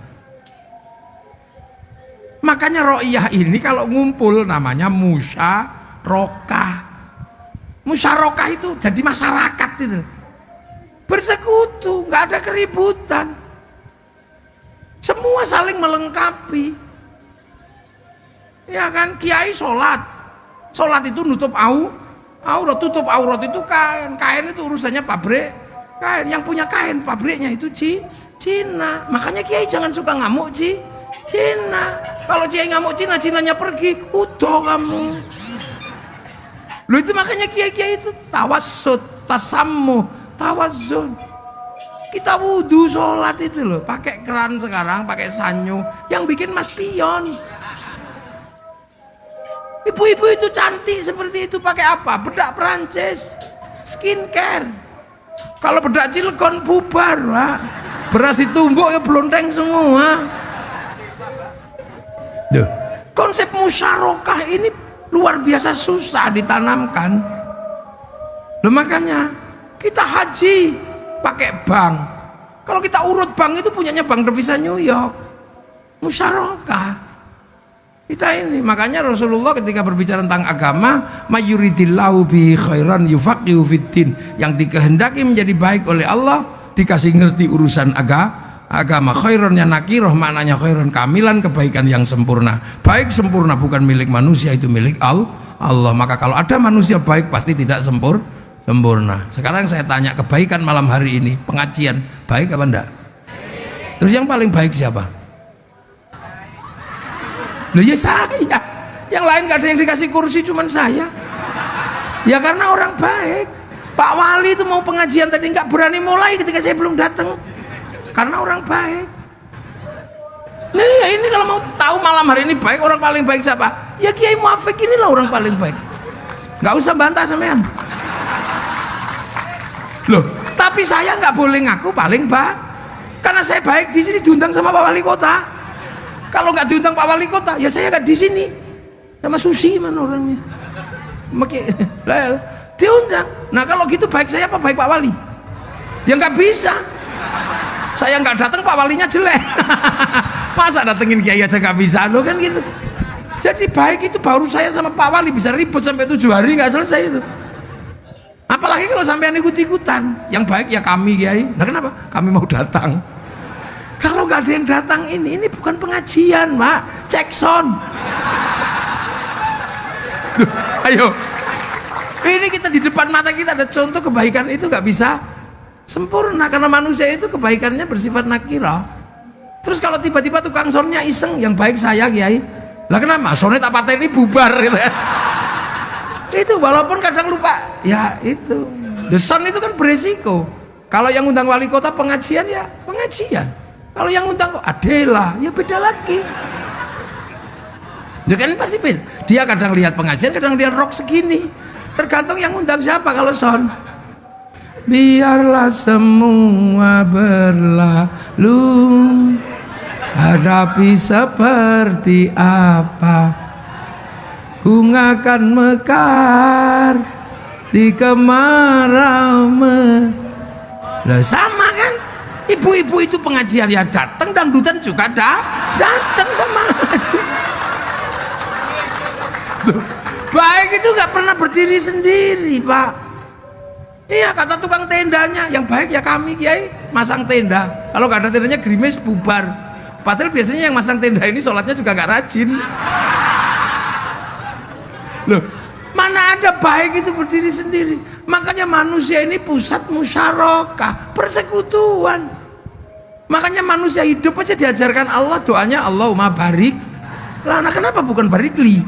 makanya ro'iyah ini kalau ngumpul namanya musyarakah. Musyarakah itu jadi masyarakat itu. Bersekutu, nggak ada keributan. Semua saling melengkapi. Ya kan, kiai sholat. Sholat itu nutup aurat, tutup aurat itu kain. Kain itu urusannya pabrik. Kain yang punya kain pabriknya itu Cina. Makanya kiai jangan suka ngamuk Cina. Kalau kiai ngamuk Cina, Cinanya pergi, udah kamu. Lu itu makanya kiai-kiai itu tawassut, tasammuh, tawazzun. Kita wudu sholat itu loh, pakai keran sekarang, pakai sanyo, yang bikin mas pion. Ibu-ibu itu cantik seperti itu pakai apa? Bedak Perancis, skincare. Kalau bedak Cilegon bubar, Pak. Beras ditumbuk ya blonteng semua. Duh, konsep musyarakah ini luar biasa susah ditanamkan. Loh, makanya kita haji pakai bank. Kalau kita urut bank itu punyanya Bank Devisa New York. Musyarakah. Kita ini, makanya Rasulullah ketika berbicara tentang agama, mayuridillahu bi khairan yufaqihu fiddin, yang dikehendaki menjadi baik oleh Allah dikasih ngerti urusan agama. Khairannya nakirah, maknanya khairan kamilan, kebaikan yang sempurna. Baik sempurna bukan milik manusia, itu milik Allah. Maka kalau ada manusia baik pasti tidak sempurna. Sekarang saya tanya, kebaikan malam hari ini pengajian baik apa enggak? Terus yang paling baik siapa? Loh ya saya. Yang lain gak ada yang dikasih kursi, cuman saya. Ya karena orang baik. Pak Wali itu mau pengajian tadi nggak berani mulai ketika saya belum datang. Karena orang baik. Nah ini kalau mau tahu malam hari ini baik, orang paling baik siapa? Ya Kiai Muafik inilah orang paling baik. Nggak usah bantah sampean. Loh, tapi saya nggak boleh ngaku paling baik. Karena saya baik di sini diundang sama Pak Wali Kota. Kalau nggak diundang Pak Wali Kota, ya saya nggak di sini. Sama Susi mana orangnya? Diundang. Nah kalau gitu baik saya apa baik Pak Wali? Ya nggak bisa. Saya nggak datang Pak Walinya jelek. Masa datengin Kiai aja nggak bisa, lo kan gitu. Jadi baik itu baru saya sama Pak Wali bisa ribut sampai 7 hari nggak selesai itu. Apalagi kalau sampean ikut-ikutan. Yang baik ya kami Kiai. Nah kenapa? Kami mau datang. Kalau nggak ada yang datang ini bukan pengajian, Pak. Cek sound. Ayo. Ini kita di depan mata kita ada contoh kebaikan itu nggak bisa sempurna karena manusia itu kebaikannya bersifat nakirah. Terus kalau tiba-tiba tukang soundnya iseng, yang baik saya Kiai. Lah kenapa? Soundnya tak pateni bubar gitu ya. Itu walaupun kadang lupa. Ya itu. The sound itu kan beresiko. Kalau yang undang wali kota pengajian ya pengajian. Kalau yang undang kok Adela ya beda lagi. Ya kan pasti beda. Dia kadang lihat pengajian, kadang lihat rock segini. Tergantung yang undang siapa kalau sound. Biarlah semua berlalu, hadapi seperti apa, bunga akan mekar di kemarau. Lah sama kan? Ibu-ibu itu pengajian ya datang, dangdutan juga datang sama aja. Baik itu nggak pernah berdiri sendiri, Pak. Iya kata tukang tendanya, yang baik ya kami Kiai. masang tenda. Kalau nggak ada tendanya gerimis bubar. Padahal biasanya yang masang tenda ini sholatnya juga nggak rajin. Loh, mana ada baik itu berdiri sendiri. Makanya manusia ini pusat musyarakah, persekutuan. Makanya manusia hidup aja diajarkan Allah doanya Allahumma barik. Lah, nah kenapa bukan barikli?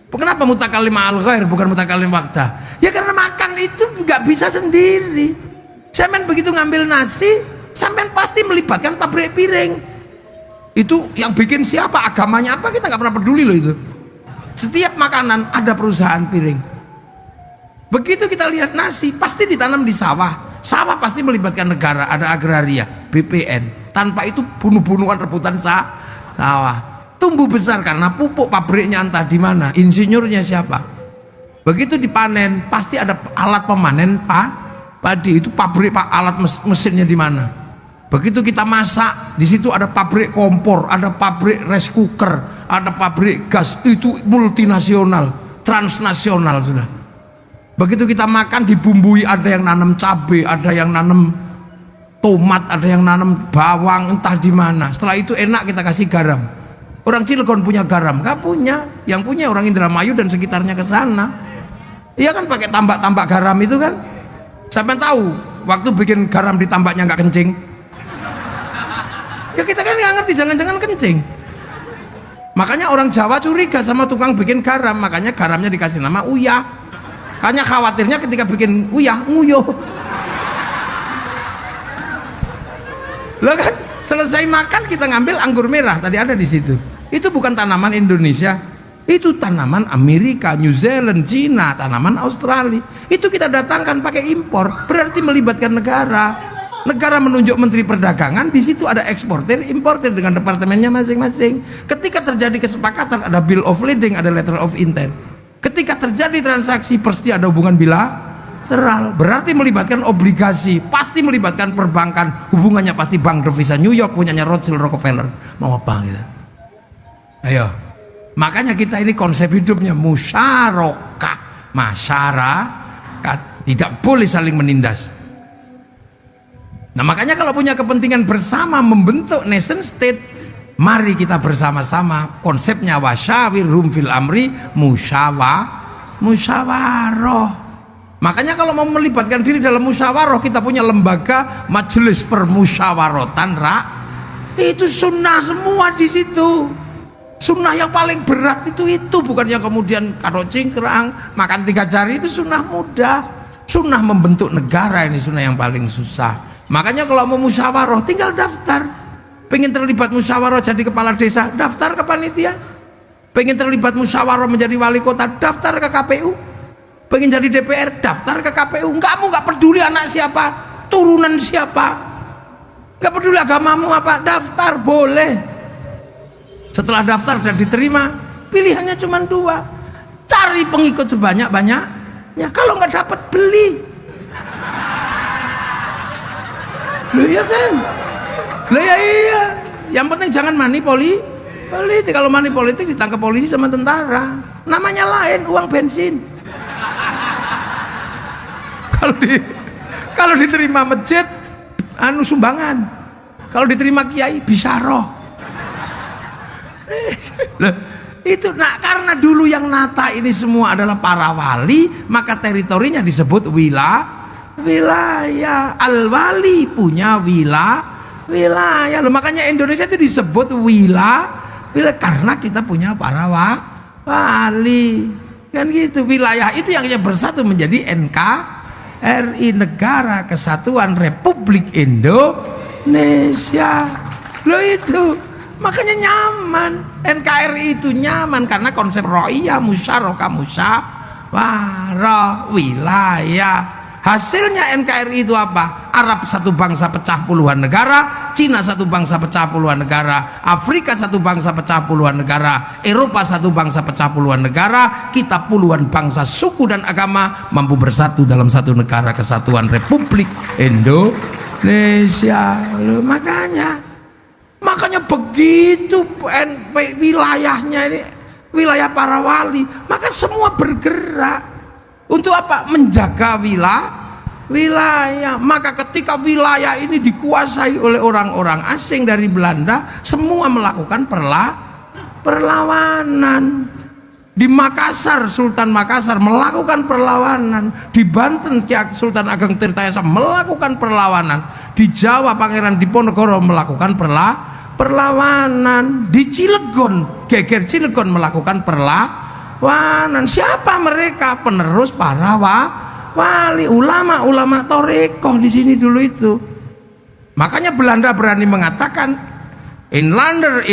Kenapa mutakallim al ghair bukan mutakallim wahdah? Ya karena makan itu nggak bisa sendiri. Sampean begitu ngambil nasi, sampean pasti melibatkan pabrik piring. Itu yang bikin siapa, agamanya apa, kita nggak pernah peduli loh itu. Setiap makanan ada perusahaan piring. Begitu kita lihat nasi, pasti ditanam di sawah. Sawah pasti melibatkan negara, ada agraria, BPN. Tanpa itu bunuh-bunuhan rebutan sawah. Tumbuh besar karena pupuk pabriknya entah di mana, insinyurnya siapa. Begitu dipanen, pasti ada alat pemanen padi. Itu pabrik alat mesinnya di mana. Begitu kita masak, di situ ada pabrik kompor, ada pabrik rice cooker, ada pabrik gas. Itu multinasional, transnasional sudah. Begitu kita makan dibumbui, ada yang nanam cabai, ada yang nanam tomat, ada yang nanam bawang entah di mana. Setelah itu enak kita kasih garam. Orang Cilegon punya garam, nggak punya. Yang punya orang Indramayu dan sekitarnya ke sana. Iya kan pakai tambak-tambak garam itu kan. Sampai tahu waktu bikin garam di tambaknya nggak kencing. Ya kita kan nggak ngerti, jangan-jangan kencing. Makanya orang Jawa curiga sama tukang bikin garam, makanya garamnya dikasih nama uyah. Hanya khawatirnya ketika bikin uyah nguyuh. Loh kan, selesai makan kita ngambil anggur merah, tadi ada di situ. Itu bukan tanaman Indonesia, itu tanaman Amerika, New Zealand, Cina, tanaman Australia. Itu kita datangkan pakai impor, berarti melibatkan negara. Negara menunjuk menteri perdagangan, di situ ada eksportir, importir dengan departemennya masing-masing. Ketika terjadi kesepakatan, ada bill of lading, ada letter of intent. Ketika terjadi transaksi, pasti ada hubungan bilateral, berarti melibatkan obligasi, pasti melibatkan perbankan, hubungannya pasti bank devisa New York punyanya Rothschild Rockefeller. Mau apa gitu? Ayo, makanya kita ini konsep hidupnya musyarakah, masyarakat, tidak boleh saling menindas. Nah makanya kalau punya kepentingan bersama membentuk nation state, mari kita bersama-sama, konsepnya wasyawirhum fil amri, musyawarah. Makanya kalau mau melibatkan diri dalam musyawarah, kita punya lembaga majelis permusyawaratan itu sunnah semua di situ. Sunnah yang paling berat itu bukan yang kemudian kado cingkrang makan 3 jari, itu sunnah mudah. Sunnah membentuk negara ini sunnah yang paling susah. Makanya kalau mau musyawarah tinggal daftar. Pengen terlibat musyawarah jadi kepala desa, daftar ke panitia. Pengen terlibat musyawarah menjadi wali kota, daftar ke KPU. Pengen jadi DPR, daftar ke KPU. Kamu nggak peduli anak siapa, turunan siapa, nggak peduli agamamu apa, daftar boleh. Setelah daftar dan diterima, pilihannya cuma 2, cari pengikut sebanyak-banyaknya. Kalau nggak dapat, beli. Loh iya kan? Loh ya iya. Yang penting jangan politik. Kalau money politik ditangkap polisi sama tentara. Namanya lain, uang bensin. Kalau diterima masjid, sumbangan. Kalau diterima kiai, bisyarah. Loh, itu karena dulu yang nata ini semua adalah para wali, maka teritorinya disebut wilayah. Al-wali punya wilayah. Loh, makanya Indonesia itu disebut wilayah karena kita punya para wali. Kan gitu. Wilayah itu yang bersatu menjadi NKRI, Negara Kesatuan Republik Indonesia. Loh itu. Makanya nyaman. NKRI itu nyaman karena konsep ro'iyah, musyarakah, musyawarah, wilayah. Hasilnya NKRI itu apa? Arab satu bangsa pecah puluhan negara, Cina satu bangsa pecah puluhan negara, Afrika satu bangsa pecah puluhan negara, Eropa satu bangsa pecah puluhan negara, kita puluhan bangsa, suku dan agama mampu bersatu dalam satu negara kesatuan Republik Indonesia. Loh, makanya begitu wilayahnya ini wilayah para wali, maka semua bergerak untuk apa? Menjaga wilayah. Maka ketika wilayah ini dikuasai oleh orang-orang asing dari Belanda, semua melakukan perlawanan. Di Makassar, Sultan Makassar melakukan perlawanan. Di Banten, Sultan Ageng Tirtayasa melakukan perlawanan. Di Jawa, Pangeran Diponegoro melakukan perlawanan. Di Cilegon, Geger Cilegon melakukan perlawanan. Siapa mereka? Penerus para wali, ulama Toreko di sini dulu itu. Makanya Belanda berani mengatakan Inlander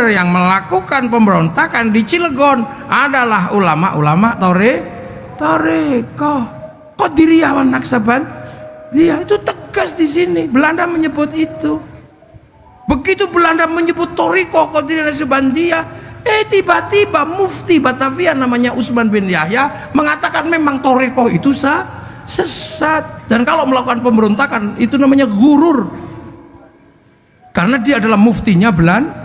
yang melakukan pemberontakan di Cilegon adalah ulama Toreko. Qadiriyah Naksaban. Dia itu tegas di sini. Belanda menyebut itu. Begitu Belanda menyebut Toreko Qadiriyah Naksabandia, tiba-tiba mufti Batavia namanya Usman bin Yahya mengatakan memang Toreko itu sesat, dan kalau melakukan pemberontakan itu namanya gurur. Karena dia adalah muftinya Belanda.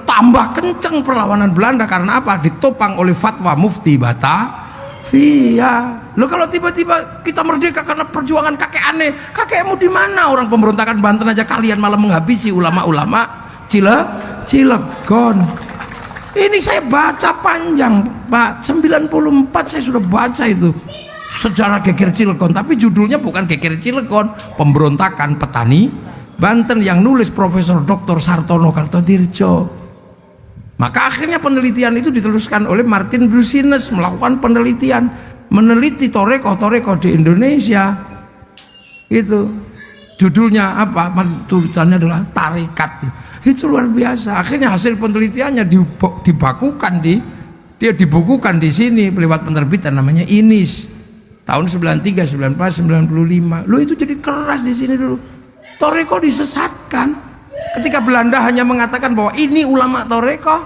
Tambah kenceng perlawanan Belanda karena apa? Ditopang oleh fatwa mufti Batavia. Loh, kalau tiba-tiba kita merdeka karena perjuangan kakek kakekmu di mana? Orang pemberontakan Banten aja kalian malah menghabisi ulama-ulama Cilegon. Ini saya baca panjang, Pak. 94 saya sudah baca itu sejarah Geger Cilegon, tapi judulnya bukan Geger Cilegon, pemberontakan petani Banten, yang nulis Profesor Dr. Sartono Kartodirjo. Maka akhirnya penelitian itu diteruskan oleh Martin Brusines, melakukan penelitian, meneliti Toreko di Indonesia. Itu judulnya apa? Tulisannya adalah Tarekat. Itu luar biasa. Akhirnya hasil penelitiannya dibukukan di sini lewat penerbitan namanya Inis tahun 93, 94, 95. Lo itu jadi keras di sini dulu. Toreko disesatkan ketika Belanda hanya mengatakan bahwa ini ulama Toreko,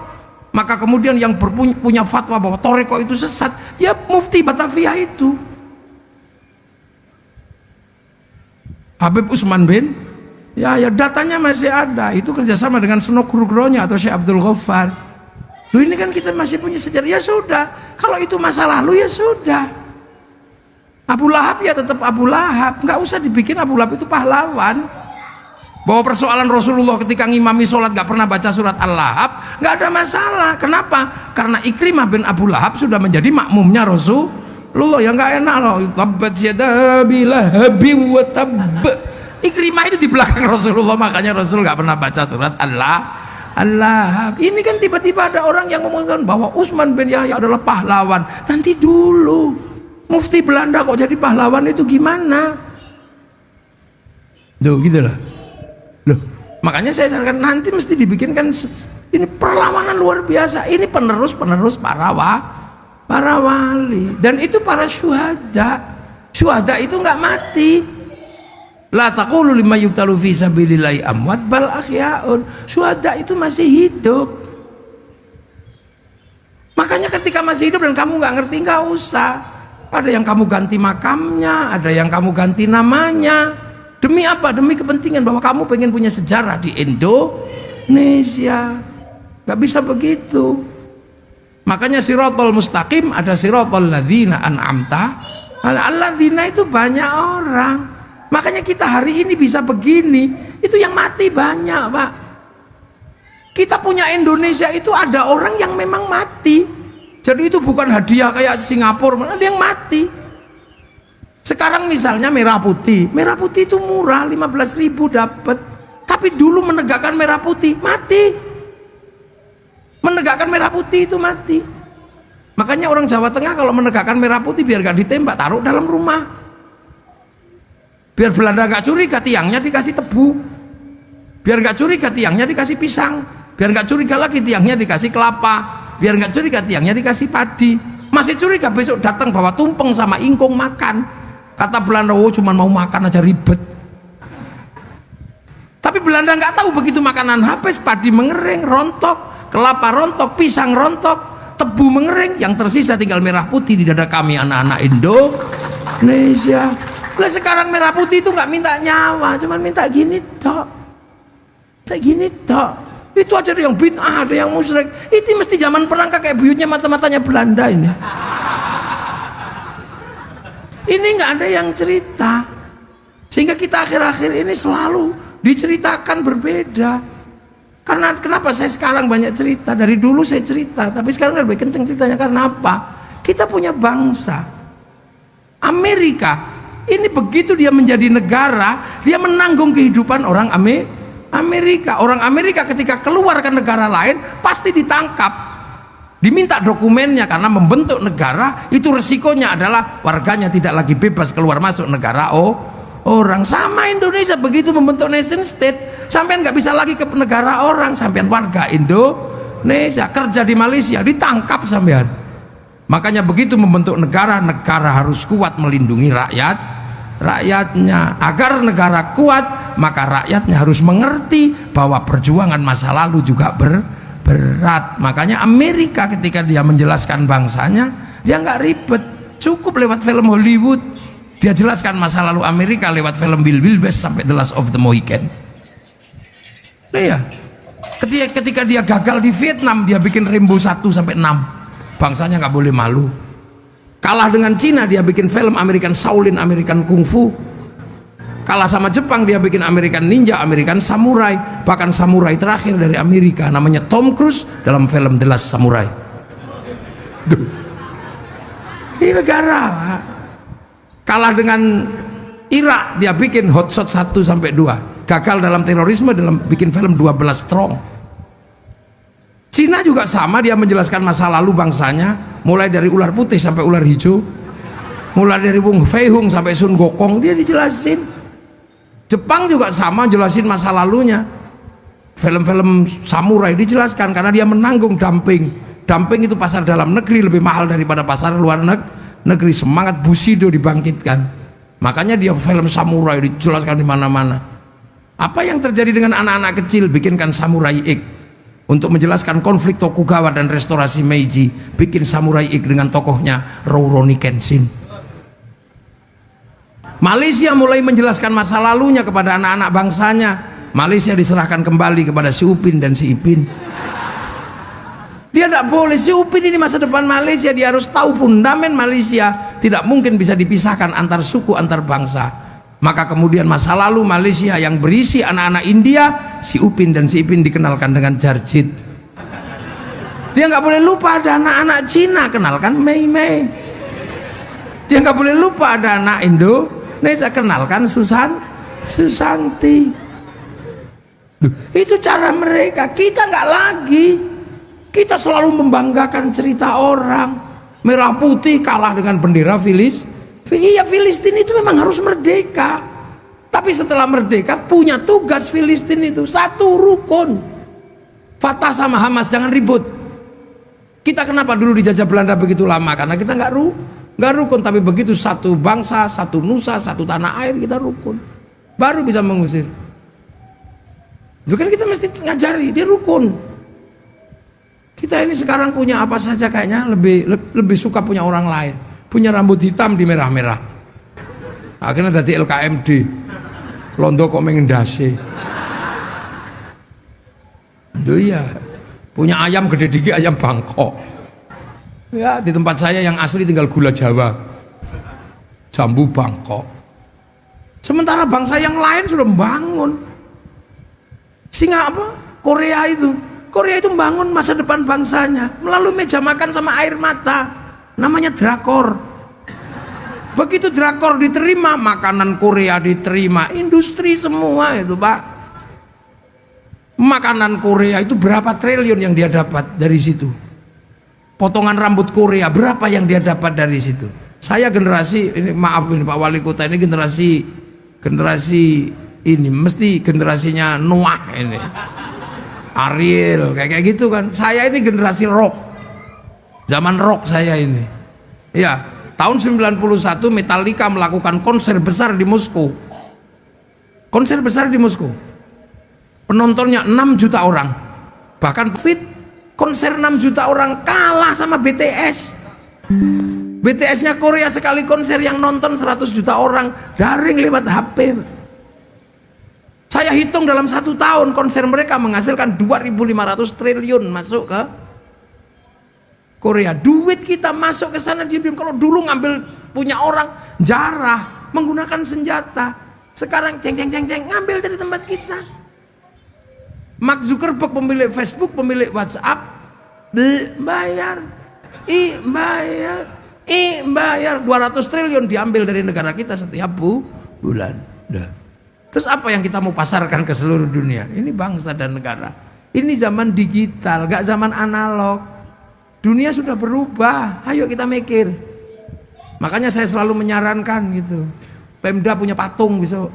maka kemudian yang punya fatwa bahwa Toreko itu sesat ya mufti Batavia itu Habib Usman bin ya datanya masih ada, itu kerjasama dengan Senok Rugronya atau Syekh Abdul Ghaffar. Loh, ini kan kita masih punya sejarah. Ya sudah, kalau itu masa lalu ya sudah. Abu Lahab ya tetap Abu Lahab, nggak usah dibikin Abu Lahab itu pahlawan. Bahwa persoalan Rasulullah ketika ngimami sholat gak pernah baca surat Al-Lahab, gak ada masalah. Kenapa? Karena Ikrimah bin Abu Lahab sudah menjadi makmumnya Rasulullah. Ya gak enak loh. Tabbat yada bilahabi wa tabb. Ikrimah itu di belakang Rasulullah, makanya Rasul gak pernah baca surat Al-Lahab. Ini kan tiba-tiba ada orang yang mengatakan bahwa Utsman bin Yahya adalah pahlawan. Nanti dulu, mufti Belanda kok jadi pahlawan itu gimana? Duh, gitu lah. Loh, makanya saya sarankan nanti mesti dibikinkan ini perlawanan luar biasa. Ini penerus para wali, dan itu para syuhada. Syuhada itu nggak mati. La taqulu lima yuqtalu fi sabilillahi amwat bal ahyaun. Syuhada itu masih hidup. Makanya ketika masih hidup dan kamu nggak ngerti, nggak usah. Ada yang kamu ganti makamnya, ada yang kamu ganti namanya. Demi apa? Demi kepentingan bahwa kamu pengen punya sejarah di Indonesia. Gak bisa begitu. Makanya siratal mustaqim ada siratal ladzina an'amta. Alladzina itu banyak orang. Makanya kita hari ini bisa begini. Itu yang mati banyak, Pak. Kita punya Indonesia itu ada orang yang memang mati. Jadi itu bukan hadiah kayak Singapura, ada yang mati. Sekarang misalnya merah putih itu murah, 15.000 dapat. Tapi dulu menegakkan merah putih mati. Menegakkan merah putih itu mati. Makanya orang Jawa Tengah kalau menegakkan merah putih biar gak ditembak, taruh dalam rumah. Biar Belanda gak curiga, tiangnya dikasih tebu. Biar gak curiga, tiangnya dikasih pisang. Biar gak curiga lagi, tiangnya dikasih kelapa. Biar gak curiga, tiangnya dikasih padi. Masih curiga, besok datang bawa tumpeng sama ingkung makan. Kata Belanda, oh cuma mau makan aja ribet. Tapi Belanda nggak tahu begitu makanan habis, padi mengering, rontok, kelapa rontok, pisang rontok, tebu mengering, yang tersisa tinggal merah putih di dada kami anak-anak Indonesia. Lah sekarang merah putih itu nggak minta nyawa, cuma minta gini tok, kayak gini tok. Itu aja ada yang bid'ah, ada yang musyrik. Itu mesti zaman perang kayak buyutnya mata-matanya Belanda ini. Ini nggak ada yang cerita. Sehingga kita akhir-akhir ini selalu diceritakan berbeda. Karena kenapa saya sekarang banyak cerita? Dari dulu saya cerita, tapi sekarang lebih kenceng ceritanya. Karena apa? Kita punya bangsa. Amerika ini begitu dia menjadi negara, dia menanggung kehidupan orang Amerika. Orang Amerika ketika keluar ke negara lain pasti ditangkap, diminta dokumennya, karena membentuk negara itu resikonya adalah warganya tidak lagi bebas keluar masuk negara orang. Sama Indonesia begitu membentuk nation state, sampean nggak bisa lagi ke negara orang, sampean warga Indonesia kerja di Malaysia ditangkap sampean. Makanya begitu membentuk negara, negara harus kuat melindungi rakyatnya. Agar negara kuat, maka rakyatnya harus mengerti bahwa perjuangan masa lalu juga berat. Makanya Amerika ketika dia menjelaskan bangsanya, dia nggak ribet, cukup lewat film Hollywood dia jelaskan masa lalu Amerika lewat film Wild West sampai The Last of the Mohican. Iya, ketika dia gagal di Vietnam, dia bikin Rambo 1 sampai 6. Bangsanya nggak boleh malu. Kalah dengan Cina, dia bikin film American Shaolin, American Kung Fu. Kalah sama Jepang, dia bikin American Ninja, American Samurai. Bahkan samurai terakhir dari Amerika namanya Tom Cruise dalam film The Last Samurai. Duh. Ini negara. Kalah dengan Irak, dia bikin Hot Shot 1 sampai 2. Gagal dalam terorisme dalam bikin film 12 Strong. Cina juga sama, dia menjelaskan masa lalu bangsanya, mulai dari ular putih sampai ular hijau, mulai dari Wong Fei Hung sampai Sun Gokong, dia dijelasin. Jepang juga sama, jelasin masa lalunya. Film-film samurai dijelaskan karena dia menanggung dumping. Dumping itu pasar dalam negeri lebih mahal daripada pasar luar negeri. Semangat Bushido dibangkitkan. Makanya dia film samurai dijelaskan di mana-mana. Apa yang terjadi dengan anak-anak kecil? Bikinkan Samurai X. Untuk menjelaskan konflik Tokugawa dan restorasi Meiji, bikin Samurai X dengan tokohnya Rurouni Kenshin. Malaysia mulai menjelaskan masa lalunya kepada anak-anak bangsanya. Malaysia diserahkan kembali kepada si Upin dan si Ipin. Dia tidak boleh, si Upin ini masa depan Malaysia, dia harus tahu fundamen Malaysia tidak mungkin bisa dipisahkan antar suku, antar bangsa. Maka kemudian masa lalu Malaysia yang berisi anak-anak India, si Upin dan si Ipin dikenalkan dengan Jarjit. Dia nggak boleh lupa ada anak-anak Cina, kenalkan Mei Mei. Dia nggak boleh lupa ada anak Indonesia, kenalkan Susanti. Itu cara mereka. Kita nggak lagi. Kita selalu membanggakan cerita orang. Merah putih kalah dengan bendera Iya, Filistin itu memang harus merdeka. Tapi setelah merdeka punya tugas Filistin itu satu rukun. Fatah sama Hamas jangan ribut. Kita kenapa dulu dijajah Belanda begitu lama? Karena kita nggak rukun. Tapi begitu satu bangsa, satu nusa, satu tanah air, kita rukun. Baru bisa mengusir. Itu kan kita mesti ngajari dia rukun. Kita ini sekarang punya apa saja kayaknya lebih suka punya orang lain. Punya rambut hitam di merah-merah, akhirnya jadi LKMD londo kok mengendasi itu ya. Punya ayam gede dikit, ayam Bangkok ya. Di tempat saya yang asli tinggal gula Jawa, jambu Bangkok. Sementara bangsa yang lain sudah membangun. Singa apa? Korea itu membangun masa depan bangsanya melalui meja makan sama air mata. Namanya drakor. Begitu drakor diterima, makanan Korea diterima, industri semua itu Pak. Makanan Korea itu berapa triliun yang dia dapat dari situ. Potongan rambut Korea berapa yang dia dapat dari situ. Saya generasi ini, maaf ini Pak Wali Kota, ini generasi ini mesti generasinya Noah ini, Ariel kayak gitu kan. Saya ini generasi rock. Zaman rock saya ini. Ya, tahun 91 Metallica melakukan konser besar di Moskow. Konser besar di Moskow. Penontonnya 6 juta orang. Bahkan fit konser 6 juta orang kalah sama BTS. BTS-nya Korea sekali konser yang nonton 100 juta orang, daring lewat HP. Saya hitung dalam 1 tahun konser mereka menghasilkan 2.500 triliun masuk ke Korea. Duit kita masuk ke sana diam-diam. Kalau dulu ngambil punya orang jarah, menggunakan senjata. Sekarang ceng ngambil dari tempat kita. Mark Zuckerberg pemilik Facebook, pemilik WhatsApp, bayar 200 triliun diambil dari negara kita setiap bulan. Terus apa yang kita mau pasarkan ke seluruh dunia? Ini bangsa dan negara. Ini zaman digital, gak zaman analog. Dunia sudah berubah. Ayo kita mikir. Makanya saya selalu menyarankan gitu. Pemda punya patung besok.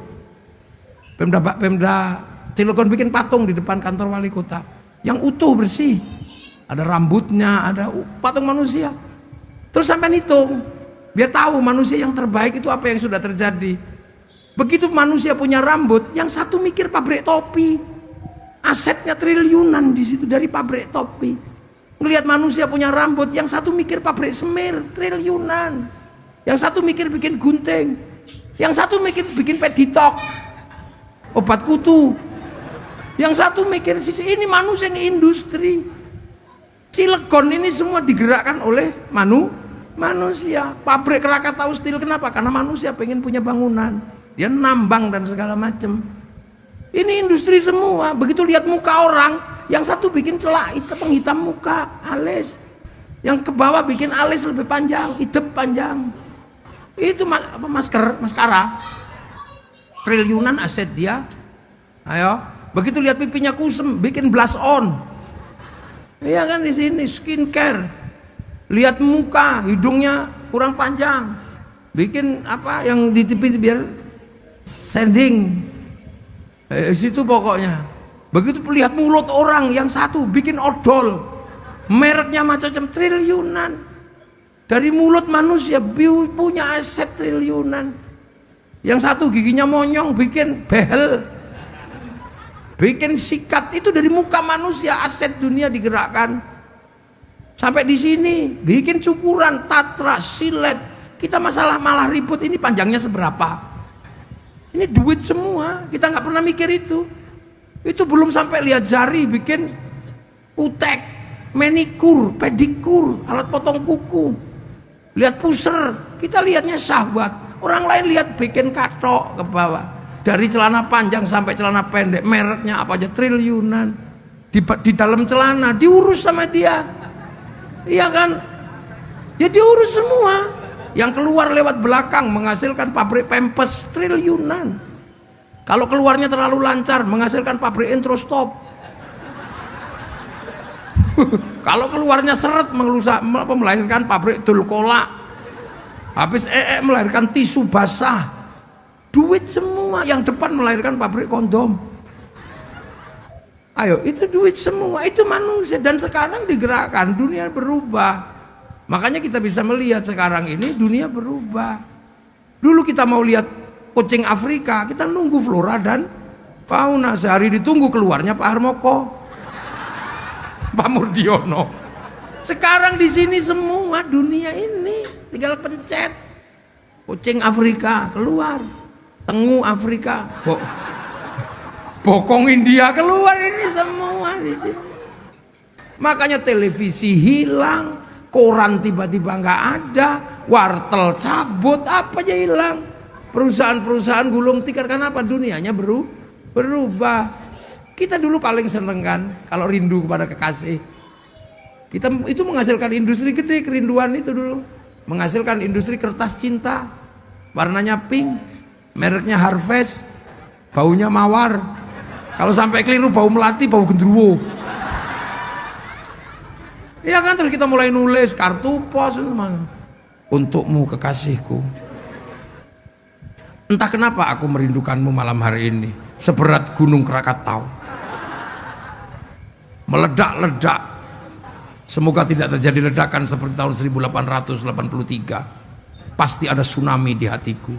Pemda Cilegon bikin patung di depan kantor wali kota yang utuh bersih. Ada rambutnya, ada patung manusia. Terus sampai hitung, biar tahu manusia yang terbaik itu apa yang sudah terjadi. Begitu manusia punya rambut, yang satu mikir pabrik topi. Asetnya triliunan di situ dari pabrik topi. Melihat manusia punya rambut, yang satu mikir pabrik semir, triliunan. Yang satu mikir bikin gunting. Yang satu mikir bikin peditok, obat kutu. Yang satu mikir, ini manusia, ini industri. Cilegon ini semua digerakkan oleh manusia. Pabrik Krakatau Steel, kenapa? Karena manusia pengen punya bangunan. Dia nambang dan segala macam. Ini industri semua. Begitu lihat muka orang, yang satu bikin celak penghitam muka, alis. Yang ke bawah bikin alis lebih panjang, hidup panjang. Itu maskara. Triliunan aset dia. Ayo, begitu lihat pipinya kusem, bikin blush on. Iya kan, di sini skincare. Lihat muka, hidungnya kurang panjang, bikin apa yang di TV biar sanding. Situ pokoknya. Begitu lihat mulut orang, yang satu bikin odol, mereknya macam-macam, triliunan. Dari mulut manusia punya aset triliunan. Yang satu giginya monyong, bikin behel, bikin sikat. Itu dari muka manusia, aset dunia digerakkan. Sampai di sini bikin cukuran, tatra, silet. Kita malah ribut ini panjangnya seberapa. Ini duit semua, kita nggak pernah mikir itu. Itu belum sampai lihat jari bikin utek, manikur, pedikur, alat potong kuku. Lihat puser, kita lihatnya syahwat. Orang lain lihat bikin katok ke bawah. Dari celana panjang sampai celana pendek, mereknya apa aja triliunan. Di dalam celana diurus sama dia. Iya kan? Ya diurus semua. Yang keluar lewat belakang menghasilkan pabrik Pampers triliunan. Kalau keluarnya terlalu lancar menghasilkan pabrik Introstop. Kalau keluarnya seret melahirkan pabrik Dulcola. Habis melahirkan tisu basah. Duit semua. Yang depan melahirkan pabrik kondom. Ayo, itu duit semua. Itu manusia. Dan sekarang digerakkan, dunia berubah. Makanya kita bisa melihat sekarang ini dunia berubah. Dulu kita mau lihat kucing Afrika, kita nunggu flora dan fauna. Sehari ditunggu keluarnya Pak Harmoko, Pak Murdiono. Sekarang di sini semua dunia ini tinggal pencet. Kucing Afrika keluar, tengu Afrika, bokong India keluar, ini semua di sini. Makanya televisi hilang, koran tiba-tiba nggak ada, wartel cabut, apa aja hilang. Perusahaan-perusahaan gulung tikar, karena apa? Dunianya berubah. Kita dulu paling seneng kan kalau rindu kepada kekasih. Kita itu menghasilkan industri gede, kerinduan itu dulu. Menghasilkan industri kertas cinta. Warnanya pink, mereknya Harvest, baunya mawar. Kalau sampai keliru bau melati, bau gendruwo. Iya kan, terus kita mulai nulis kartu pos untukmu kekasihku. Entah kenapa aku merindukanmu malam hari ini, seberat gunung Krakatau. Meledak-ledak. Semoga tidak terjadi ledakan seperti tahun 1883. Pasti ada tsunami di hatiku.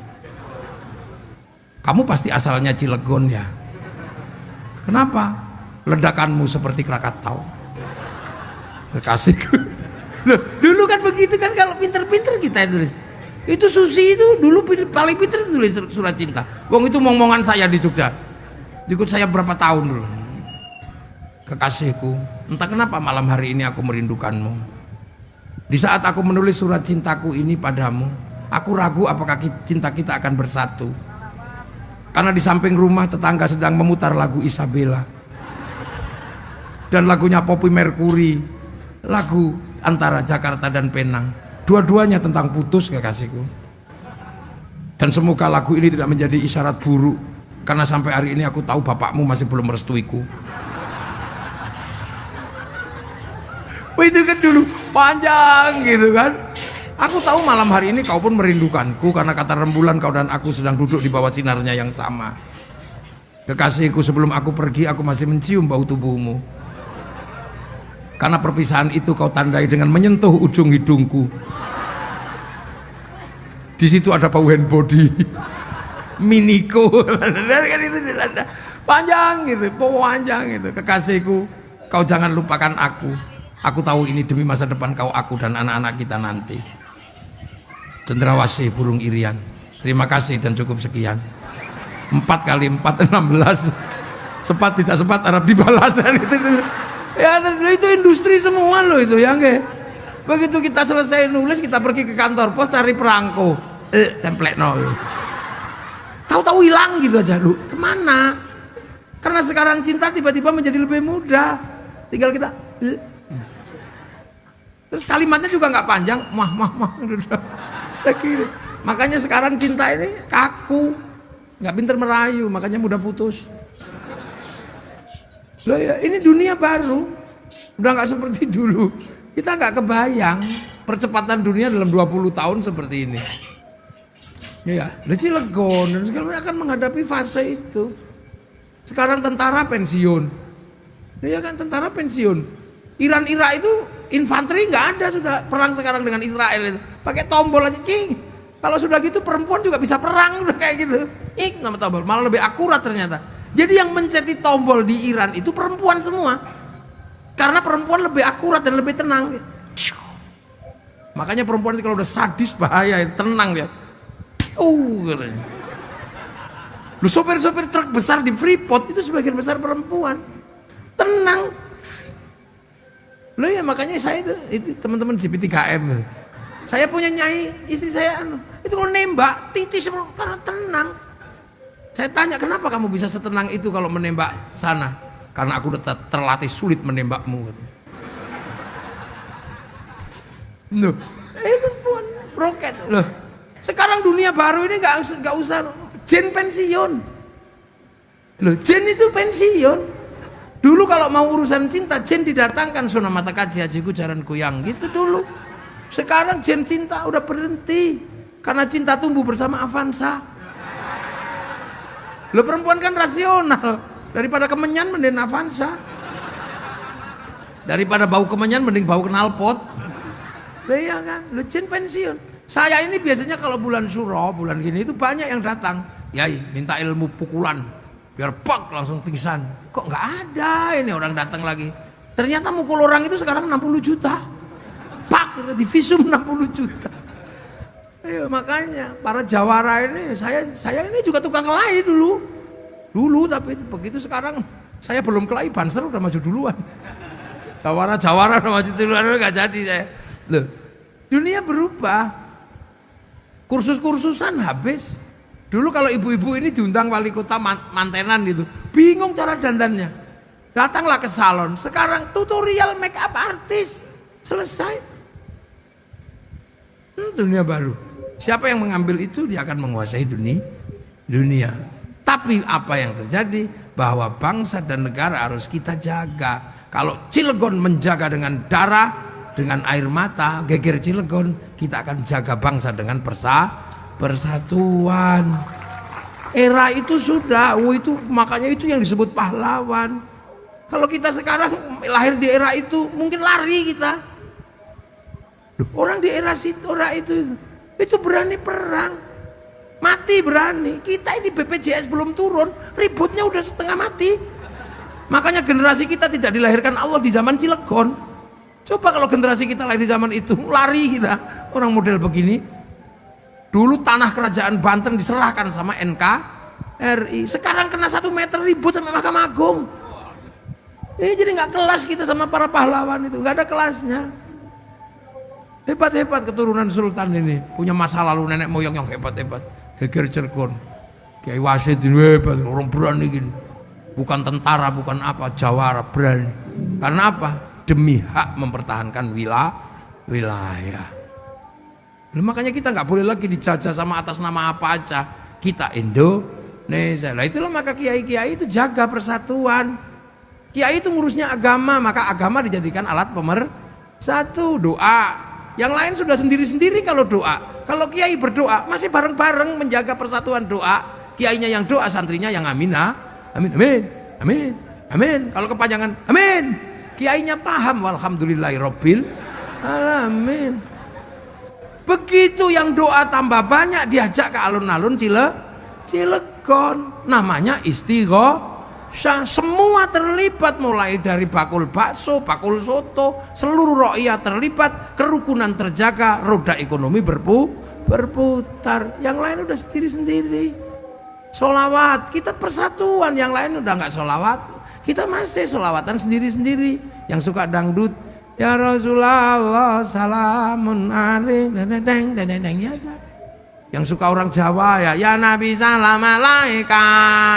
Kamu pasti asalnya Cilegon ya. Kenapa? Ledakanmu seperti Krakatau. Kekasihku. Loh, dulu kan begitu kan, kalau pinter-pinter kita tulis. Itu Susi itu dulu paling pinter tulis surat cinta. Wong itu omongan saya di Jogja. Ikut saya berapa tahun dulu. Kekasihku, entah kenapa malam hari ini aku merindukanmu. Di saat aku menulis surat cintaku ini padamu, Aku ragu apakah cinta kita akan bersatu. Karena di samping rumah tetangga sedang memutar lagu Isabella dan lagunya Poppy Mercury, lagu antara Jakarta dan Penang. Dua-duanya tentang putus, kekasihku. Dan semoga lagu ini tidak menjadi isyarat buruk, karena sampai hari ini aku tahu bapakmu masih belum merestuiku. Itu kan dulu panjang gitu kan. Aku tahu malam hari ini kau pun merindukanku, karena kata rembulan kau dan aku sedang duduk di bawah sinarnya yang sama. Kekasihku, sebelum aku pergi aku masih mencium bau tubuhmu. Karena perpisahan itu kau tandai dengan menyentuh ujung hidungku. Di situ ada bau hand body Miniko. Kan itu panjang gitu, panjang gitu. Kekasihku, kau jangan lupakan aku. Aku tahu ini demi masa depan kau, aku dan anak-anak kita nanti. Cendrawasih burung irian. Terima kasih dan cukup sekian. 4 kali 4 16. Sepat tidak sepat Arab dibalas itu. Ya itu industri semua loh itu ya nggak. Begitu kita selesai nulis, kita pergi ke kantor pos cari perangko, template no. Tahu-tahu hilang gitu aja lu. Kemana? Karena sekarang cinta tiba-tiba menjadi lebih mudah. Tinggal kita. Terus kalimatnya juga nggak panjang, mah. Saya kira. Makanya sekarang cinta ini kaku, nggak pinter merayu, makanya mudah putus. Loh ya, ini dunia baru, udah nggak seperti dulu. Kita nggak kebayang percepatan dunia dalam 20 tahun seperti ini. Ya, Cilegon dan segala macam akan menghadapi fase itu. Sekarang tentara pensiun, ya kan tentara pensiun. Iran Irak itu infanteri nggak ada, sudah perang sekarang dengan Israel itu. Pakai tombol aja, cing. Kalau sudah gitu perempuan juga bisa perang, udah kayak gitu. Nama tombol, malah lebih akurat ternyata. Jadi yang menceti tombol di Iran itu perempuan semua. Karena perempuan lebih akurat dan lebih tenang. Makanya perempuan itu kalau udah sadis bahaya, tenang dia. Lu sopir-sopir truk besar di Freeport itu sebagian besar perempuan. Tenang. Loh ya makanya saya itu teman-teman JP3M. Saya punya nyai, istri saya itu kalau nembak titis karena tenang. Saya tanya, kenapa kamu bisa setenang itu kalau menembak sana? Karena aku udah terlatih sulit menembakmu. Loh, perempuan roket. Loh, sekarang dunia baru ini nggak usah jin pensiun. Loh, jin itu pensiun. Dulu kalau mau urusan cinta, jin didatangkan Sunan Mata Kaji Hajiku Jaran Kuyang gitu dulu. Sekarang jin cinta udah berhenti karena cinta tumbuh bersama Avanza. Lo perempuan kan rasional, daripada kemenyan mending Avanza, daripada bau kemenyan mending bau knalpot. Iya kan, lo jin pensiun. Saya ini biasanya kalau bulan Suro, bulan gini itu banyak yang datang. Yai minta ilmu pukulan, biar pak langsung pingsan. Kok nggak ada ini orang datang lagi. Ternyata mukul orang itu sekarang 60 juta. Pak di visum 60 juta. Ayo, makanya para jawara ini saya ini juga tukang kelahi dulu tapi begitu sekarang saya belum kelahi, Banser udah maju duluan. Jawara udah maju duluan, nggak jadi saya. Loh, dunia berubah, kursus-kursusan habis. Dulu kalau ibu-ibu ini diundang wali kota mantenan gitu, bingung cara dandannya, datanglah ke salon. Sekarang tutorial make up artis selesai. Dunia baru. Siapa yang mengambil itu dia akan menguasai dunia. Tapi apa yang terjadi bahwa bangsa dan negara harus kita jaga. Kalau Cilegon menjaga dengan darah, dengan air mata, geger Cilegon, kita akan jaga bangsa dengan persatuan. Era itu sudah, itu makanya itu yang disebut pahlawan. Kalau kita sekarang lahir di era itu, mungkin lari kita. Orang di era itu berani perang, mati berani. Kita ini BPJS belum turun, ributnya udah setengah mati. Makanya generasi kita tidak dilahirkan Allah di zaman Cilegon. Coba kalau generasi kita lahir di zaman itu, lari kita. Orang model begini. Dulu tanah kerajaan Banten diserahkan sama NKRI. Sekarang kena 1 meter ribut sampai Mahkamah Agung. Jadi nggak kelas kita sama para pahlawan itu, nggak ada kelasnya. Hebat-hebat keturunan sultan ini, punya masa lalu nenek moyang yang hebat-hebat. Geger Cirebon, Kiai Wasid ini hebat, orang berani gini. Bukan tentara, bukan apa, jawara berani. Karena apa? Demi hak mempertahankan wilayah. Makanya kita nggak boleh lagi dijajah sama atas nama apa aja. Kita Indonesia. Nah itulah maka kiai-kiai itu jaga persatuan. Kiai itu ngurusnya agama, maka agama dijadikan alat pemersatu. Doa. Yang lain sudah sendiri-sendiri kalau doa. Kalau kiai berdoa masih bareng-bareng menjaga persatuan doa. Kiainya yang doa, santrinya yang amin, amin, amin, amin, amin. Kalau kepanjangan amin, kiainya paham. Walhamdulillahirabbil alamin. Begitu yang doa tambah banyak diajak ke alun-alun Cilegon. Namanya istighosah. Semua terlibat mulai dari bakul bakso, bakul soto, seluruh rakyat terlibat, kerukunan terjaga, roda ekonomi berputar. Yang lain udah sendiri-sendiri. Sholawat, kita persatuan, yang lain udah nggak sholawat. Kita masih sholawatan sendiri-sendiri. Yang suka dangdut, ya Rasulullah salamun alaik, ya. Yang suka orang Jawa ya Nabi salam alaika,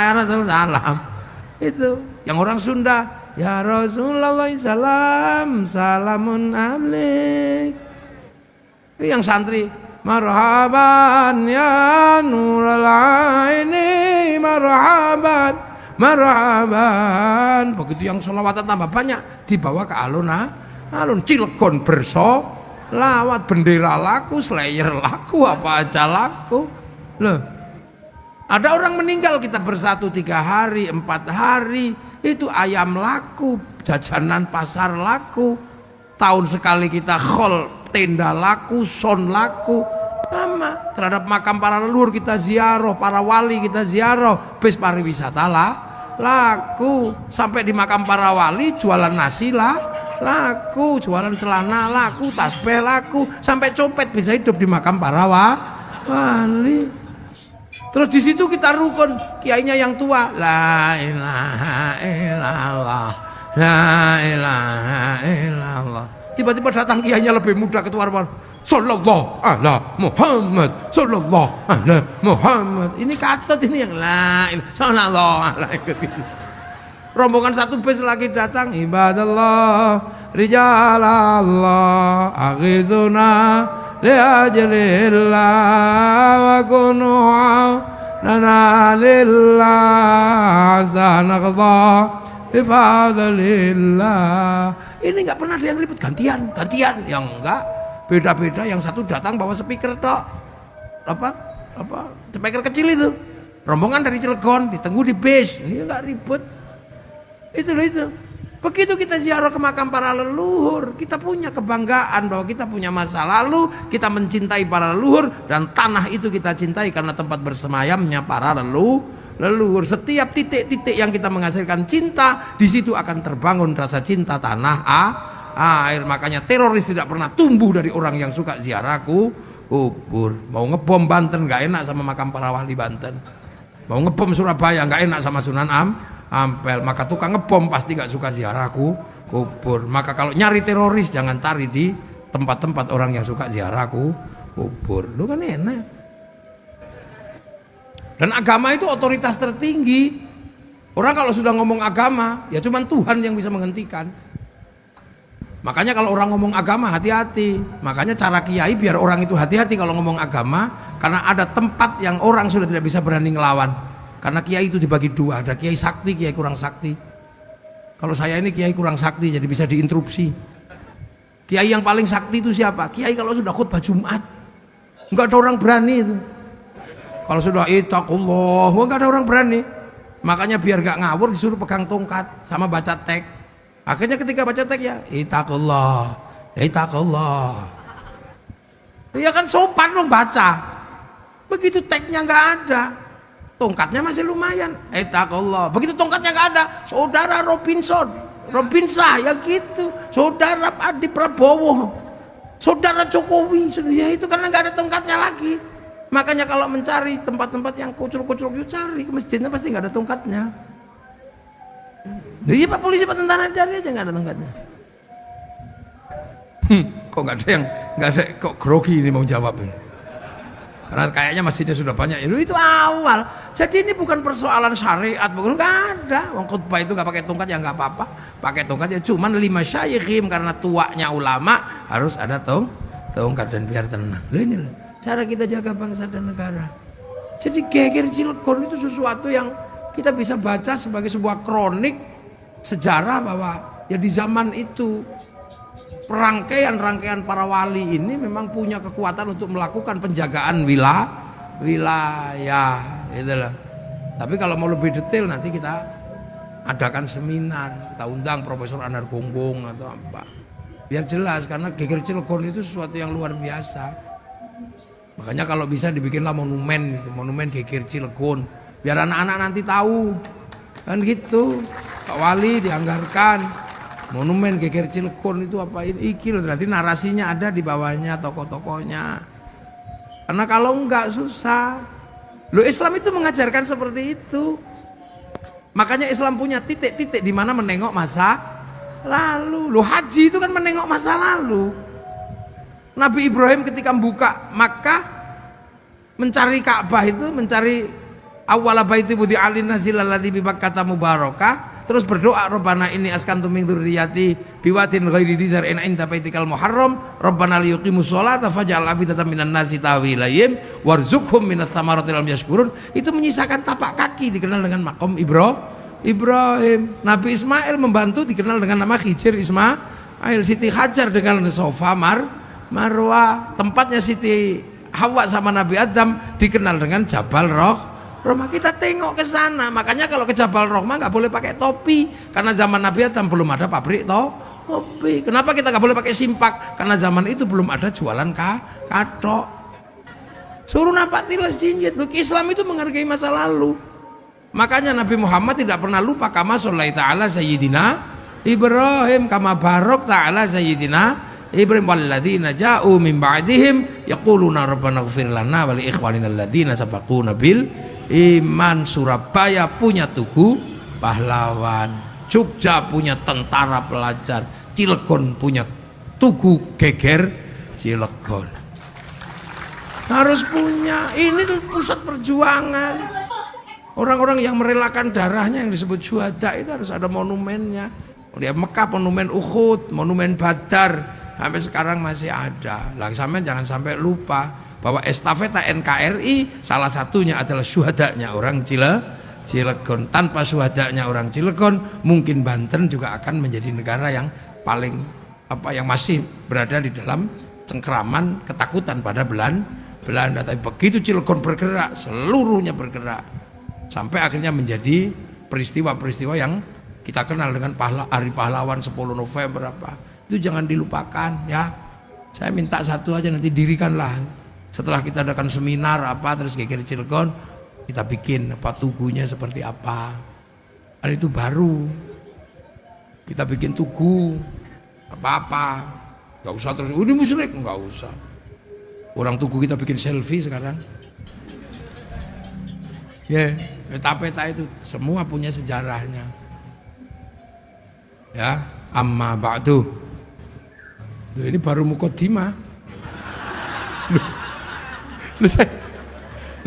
ya Rasul salam. Itu yang orang Sunda ya Rasulullah salam salamun alaik. Yang santri marhaban ya nurul aini marhaban marhaban. Begitu yang sholawatan tambah banyak dibawa ke alun Cilegon bersolawat, bendera laku, slayer laku, apa aja laku. Loh, ada orang meninggal kita bersatu 3 hari, 4 hari, itu ayam laku, jajanan pasar laku, tahun sekali kita khol, tenda laku, son laku. Sama terhadap makam para leluhur kita ziarah, para wali kita ziarah, bis pariwisata laku. Sampai di makam para wali jualan nasi laku, jualan celana laku, tasbih laku, sampai copet bisa hidup di makam para wali. Terus di situ kita rukun, kiainya yang tua, la ilaha illallah, la ilaha illallah. Tiba-tiba datang kiainya lebih muda, ketua rumah, sallallahu ala Muhammad, sallallahu ala Muhammad. Ini katut ini yang la ilaha sallallahu ala ikut ini. Rombongan satu bis lagi datang, ibadallah, rijalallah, aghizuna liajlillah wa kunu'au lana lillah zanaqdha bifadlillah. Ini nggak pernah ada yang ribut, gantian, yang enggak beda-beda. Yang satu datang bawa speaker tok, apa speaker kecil itu, rombongan dari Cilegon ditunggu di bis, ini nggak ribut. Itu. Begitu kita ziarah ke makam para leluhur, kita punya kebanggaan bahwa kita punya masa lalu, kita mencintai para leluhur, dan tanah itu kita cintai karena tempat bersemayamnya para leluhur. Setiap titik-titik yang kita menghasilkan cinta, di situ akan terbangun rasa cinta tanah air. Makanya teroris tidak pernah tumbuh dari orang yang suka ziarah kubur. Mau ngebom Banten nggak enak sama makam para wali Banten. Mau ngebom Surabaya nggak enak sama Sunan Ampel, maka tukang ngebom pasti gak suka ziarah kubur. Maka kalau nyari teroris jangan cari di tempat-tempat orang yang suka ziarah kubur. Lu kan enak. Dan agama itu otoritas tertinggi. Orang kalau sudah ngomong agama, ya cuman Tuhan yang bisa menghentikan. Makanya kalau orang ngomong agama hati-hati. Makanya cara kiai biar orang itu hati-hati kalau ngomong agama, karena ada tempat yang orang sudah tidak bisa berani ngelawan. Karena kiai itu dibagi 2, ada kiai sakti, kiai kurang sakti. Kalau saya ini kiai kurang sakti, jadi bisa diinterupsi. Kiai yang paling sakti itu siapa? Kiai kalau sudah khutbah Jumat, enggak ada orang berani itu. Kalau sudah ittaqullah, enggak ada orang berani. Makanya biar enggak ngawur disuruh pegang tongkat sama baca teks. Akhirnya ketika baca teks ya ittaqullah, ittaqullah. Ya kan sopan dong baca. Begitu teksnya enggak ada, tongkatnya masih lumayan, ittaqullah. Begitu tongkatnya nggak ada, saudara Robinsah ya gitu, saudara Adi Prabowo, saudara Jokowi, ya itu karena nggak ada tongkatnya lagi. Makanya kalau mencari tempat-tempat yang kucur-kucur, yuk cari ke masjidnya pasti nggak ada tongkatnya. Iya Pak polisi, Pak tentara cari aja nggak ada tongkatnya. Kok nggak ada yang Nggak ada, kok grogi ini mau jawab ini. Karena kayaknya masjidnya sudah banyak. Itu awal. Jadi ini bukan persoalan syariat, bukan, nggak ada. Wong khutbah itu nggak pakai tongkat ya nggak apa-apa. Pakai tongkat ya cuman 5 syayikhim, karena tuanya ulama harus ada tongkat dan biar tenang. Ini cara kita jaga bangsa dan negara. Jadi geger Cilegon itu sesuatu yang kita bisa baca sebagai sebuah kronik sejarah bahwa ya di zaman itu rangkaian para wali ini memang punya kekuatan untuk melakukan penjagaan wilayah itulah. Tapi kalau mau lebih detail nanti kita adakan seminar, kita undang Profesor Anar Gonggong atau apa, biar jelas, karena geger Cilegon itu sesuatu yang luar biasa. Makanya kalau bisa dibikinlah monumen gitu, monumen geger Cilegon, biar anak-anak nanti tahu kan gitu. Pak Wali dianggarkan monumen geger Cilegon itu apa iki loh, nanti narasinya ada di bawahnya, tokoh-tokohnya. Karena kalau enggak susah. Loh, Islam itu mengajarkan seperti itu. Makanya Islam punya titik-titik di mana menengok masa lalu. Loh, haji itu kan menengok masa lalu. Nabi Ibrahim ketika membuka Makkah, mencari Ka'bah itu, mencari awwala baiti budi alin nazil alladzi bi Makkah mubarakah. Terus berdoa, Rabbana inni askantu min dzurriyyati biwadin ghairi dzar inda baitikal muharram Rabbana liyuqimus sholata faj'al afidatan minan nasi tahwi ilayhim warzuqhum minats thamarati lam yashkurun. Itu menyisakan tapak kaki, dikenal dengan maqam Ibrahim. Nabi Ismail membantu, dikenal dengan nama Hijr Ismail. Siti Hajar dengan Sofa Marwah. Tempatnya Siti Hawa sama Nabi Adam dikenal dengan Jabal Rahmah. Kita tengok ke sana. Makanya kalau ke Jabal Rahmah nggak boleh pakai topi, karena zaman Nabi Adam belum ada pabrik topi. Kenapa kita nggak boleh pakai simpak? Karena zaman itu belum ada jualan katok. Suruh napak tilas jinjit. Islam itu menghargai masa lalu. Makanya Nabi Muhammad tidak pernah lupa kama sholaita ala sayyidina Ibrahim, kama barok ta'ala sayyidina Ibrahim walladzina ja'u min ba'dihim yaquluna rabbana ighfir lana wa li ikhwanina alladzina sabaquna bil iman. Surabaya punya tugu pahlawan, Jogja punya tentara pelajar, Cilegon punya tugu geger Cilegon. Harus punya. Ini pusat perjuangan. Orang-orang yang merelakan darahnya yang disebut syuhada itu harus ada monumennya. Di Mekah monumen Uhud, monumen Badar, sampai sekarang masih ada. Lah sampean jangan sampai lupa bahwa estafeta NKRI salah satunya adalah syuhadanya orang Cilegon. Tanpa syuhadanya orang Cilegon, mungkin Banten juga akan menjadi negara yang paling yang masih berada di dalam cengkraman ketakutan pada Belanda. Tapi begitu Cilegon bergerak, seluruhnya bergerak, sampai akhirnya menjadi peristiwa-peristiwa yang kita kenal dengan Hari Pahlawan 10 November apa. Itu jangan dilupakan ya. Saya minta satu aja, nanti dirikanlah setelah kita adakan seminar apa, terus geger Cilegon, kita bikin tugunya seperti apa. Dan itu baru kita bikin tugu apa-apa. Gak usah terus ini musyrik, gak usah. Orang tugu kita bikin selfie sekarang. Ya, peta-peta itu semua punya sejarahnya. Ya, amma ba'du. Ini baru mukaddimah.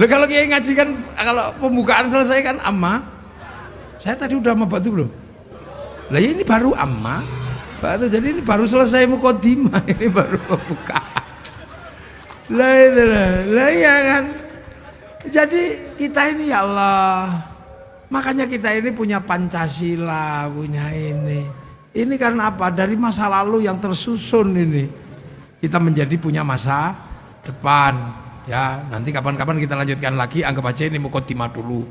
Kalau kiai ngaji kan, kalau pembukaan selesai kan amma. Saya tadi udah amma ba'du belum? Lah ya ini baru amma ba'du, jadi ini baru selesai mukaddimah, ini baru pembukaan. Lah ya kan. Jadi kita ini ya Allah, makanya kita ini punya Pancasila, punya ini. Ini karena apa? Dari masa lalu yang tersusun ini, kita menjadi punya masa depan. Ya, nanti kapan-kapan kita lanjutkan lagi. Anggap aja ini mukaddimah dulu.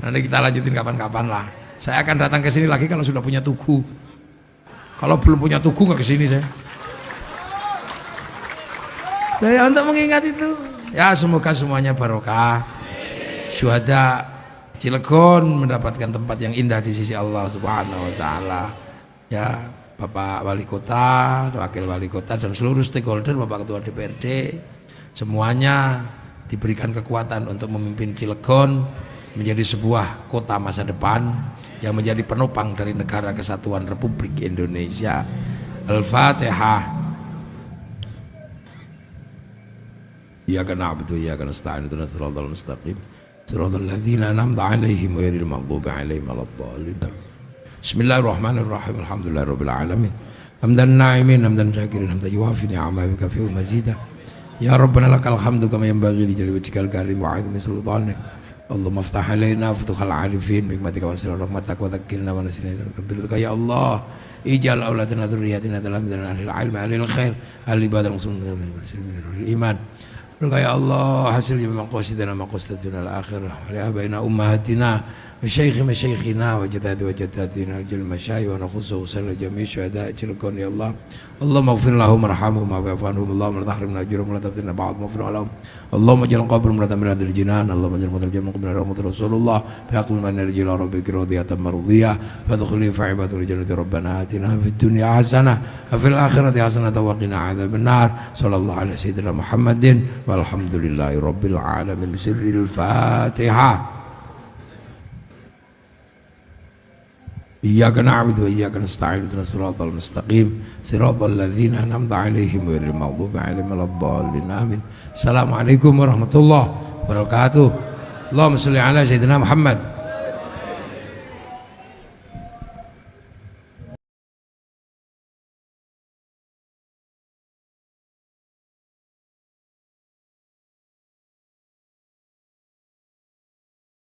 Nanti kita lanjutin kapan-kapan lah. Saya akan datang ke sini lagi kalau sudah punya tugu. Kalau belum punya tugu nggak ke sini saya. Nah, ya, untuk mengingat itu, ya semoga semuanya barokah. Syuhada Cilegon mendapatkan tempat yang indah di sisi Allah Subhanahu wa taala. Ya, Bapak Wali Kota, Wakil Wali Kota dan seluruh stakeholder, Bapak Ketua DPRD, semuanya diberikan kekuatan untuk memimpin Cilegon menjadi sebuah kota masa depan yang menjadi penopang dari negara kesatuan Republik Indonesia. Al-Fatihah. Iyyaka na'budu wa iyyaka nasta'in ihdinas siratal mustaqim siratal ladzina an'amta 'alaihim ghairil maghdubi 'alaihim waladdallin. Bismillahirrahmanirrahim. Alhamdulillahirabbil alamin. Hamdan na'imin hamdan syakirin hamdan yuwafi ni'amahu wa kafi'u mazida. Ya Rabbana lakal hamdu kama yanbaghi li jalali wajhikal karim wa 'azimi sultanik. Allahumma iftah alaina futuhal 'arifin bi hikmatika wa sirri rahmatik wa dzakkirna wa nasina bidzika ya Allah. Ij'al auladana dzurriyyatina dalam ahlil ilmi ahlil khair ahli ibadah muslimin iman. Ya Allah hasil maqasidana maqasidana al-akhirah wa li abaina ummahatina وشيخ مشايخنا وجداد وجداتنا وجل المشايخ ونخص وسلم جميع الشهداء الكون يا الله. اللهم اغفر لهم وارحمهم واعف عنهم. اللهم لا تحرمنا اجرهم ولا تفتنا بعض واغفر لهم. اللهم اجعل قبرهم رضا من هذا الجنان. اللهم اجعل قبرهم جنة من رحمة رسول الله فيقبل من نرجو الى ربك راضية مرضية فادخلي في عباد الجنة. ربنا آتنا في الدنيا حسنة وفي الآخرة حسنة وقنا عذاب النار. صلى الله على سيدنا محمد والحمد لله رب العالمين. بسر الفاتحة. Iyyaka na'budu wa iyyaka nasta'in ihdinas siratal mustaqim siratal ladzina an'amta 'alaihim ghairil maghdubi 'alaihim waladdallin. Amin. Assalamualaikum warahmatullahi wabarakatuh. Allahumma shalli ala sayyidina Muhammad.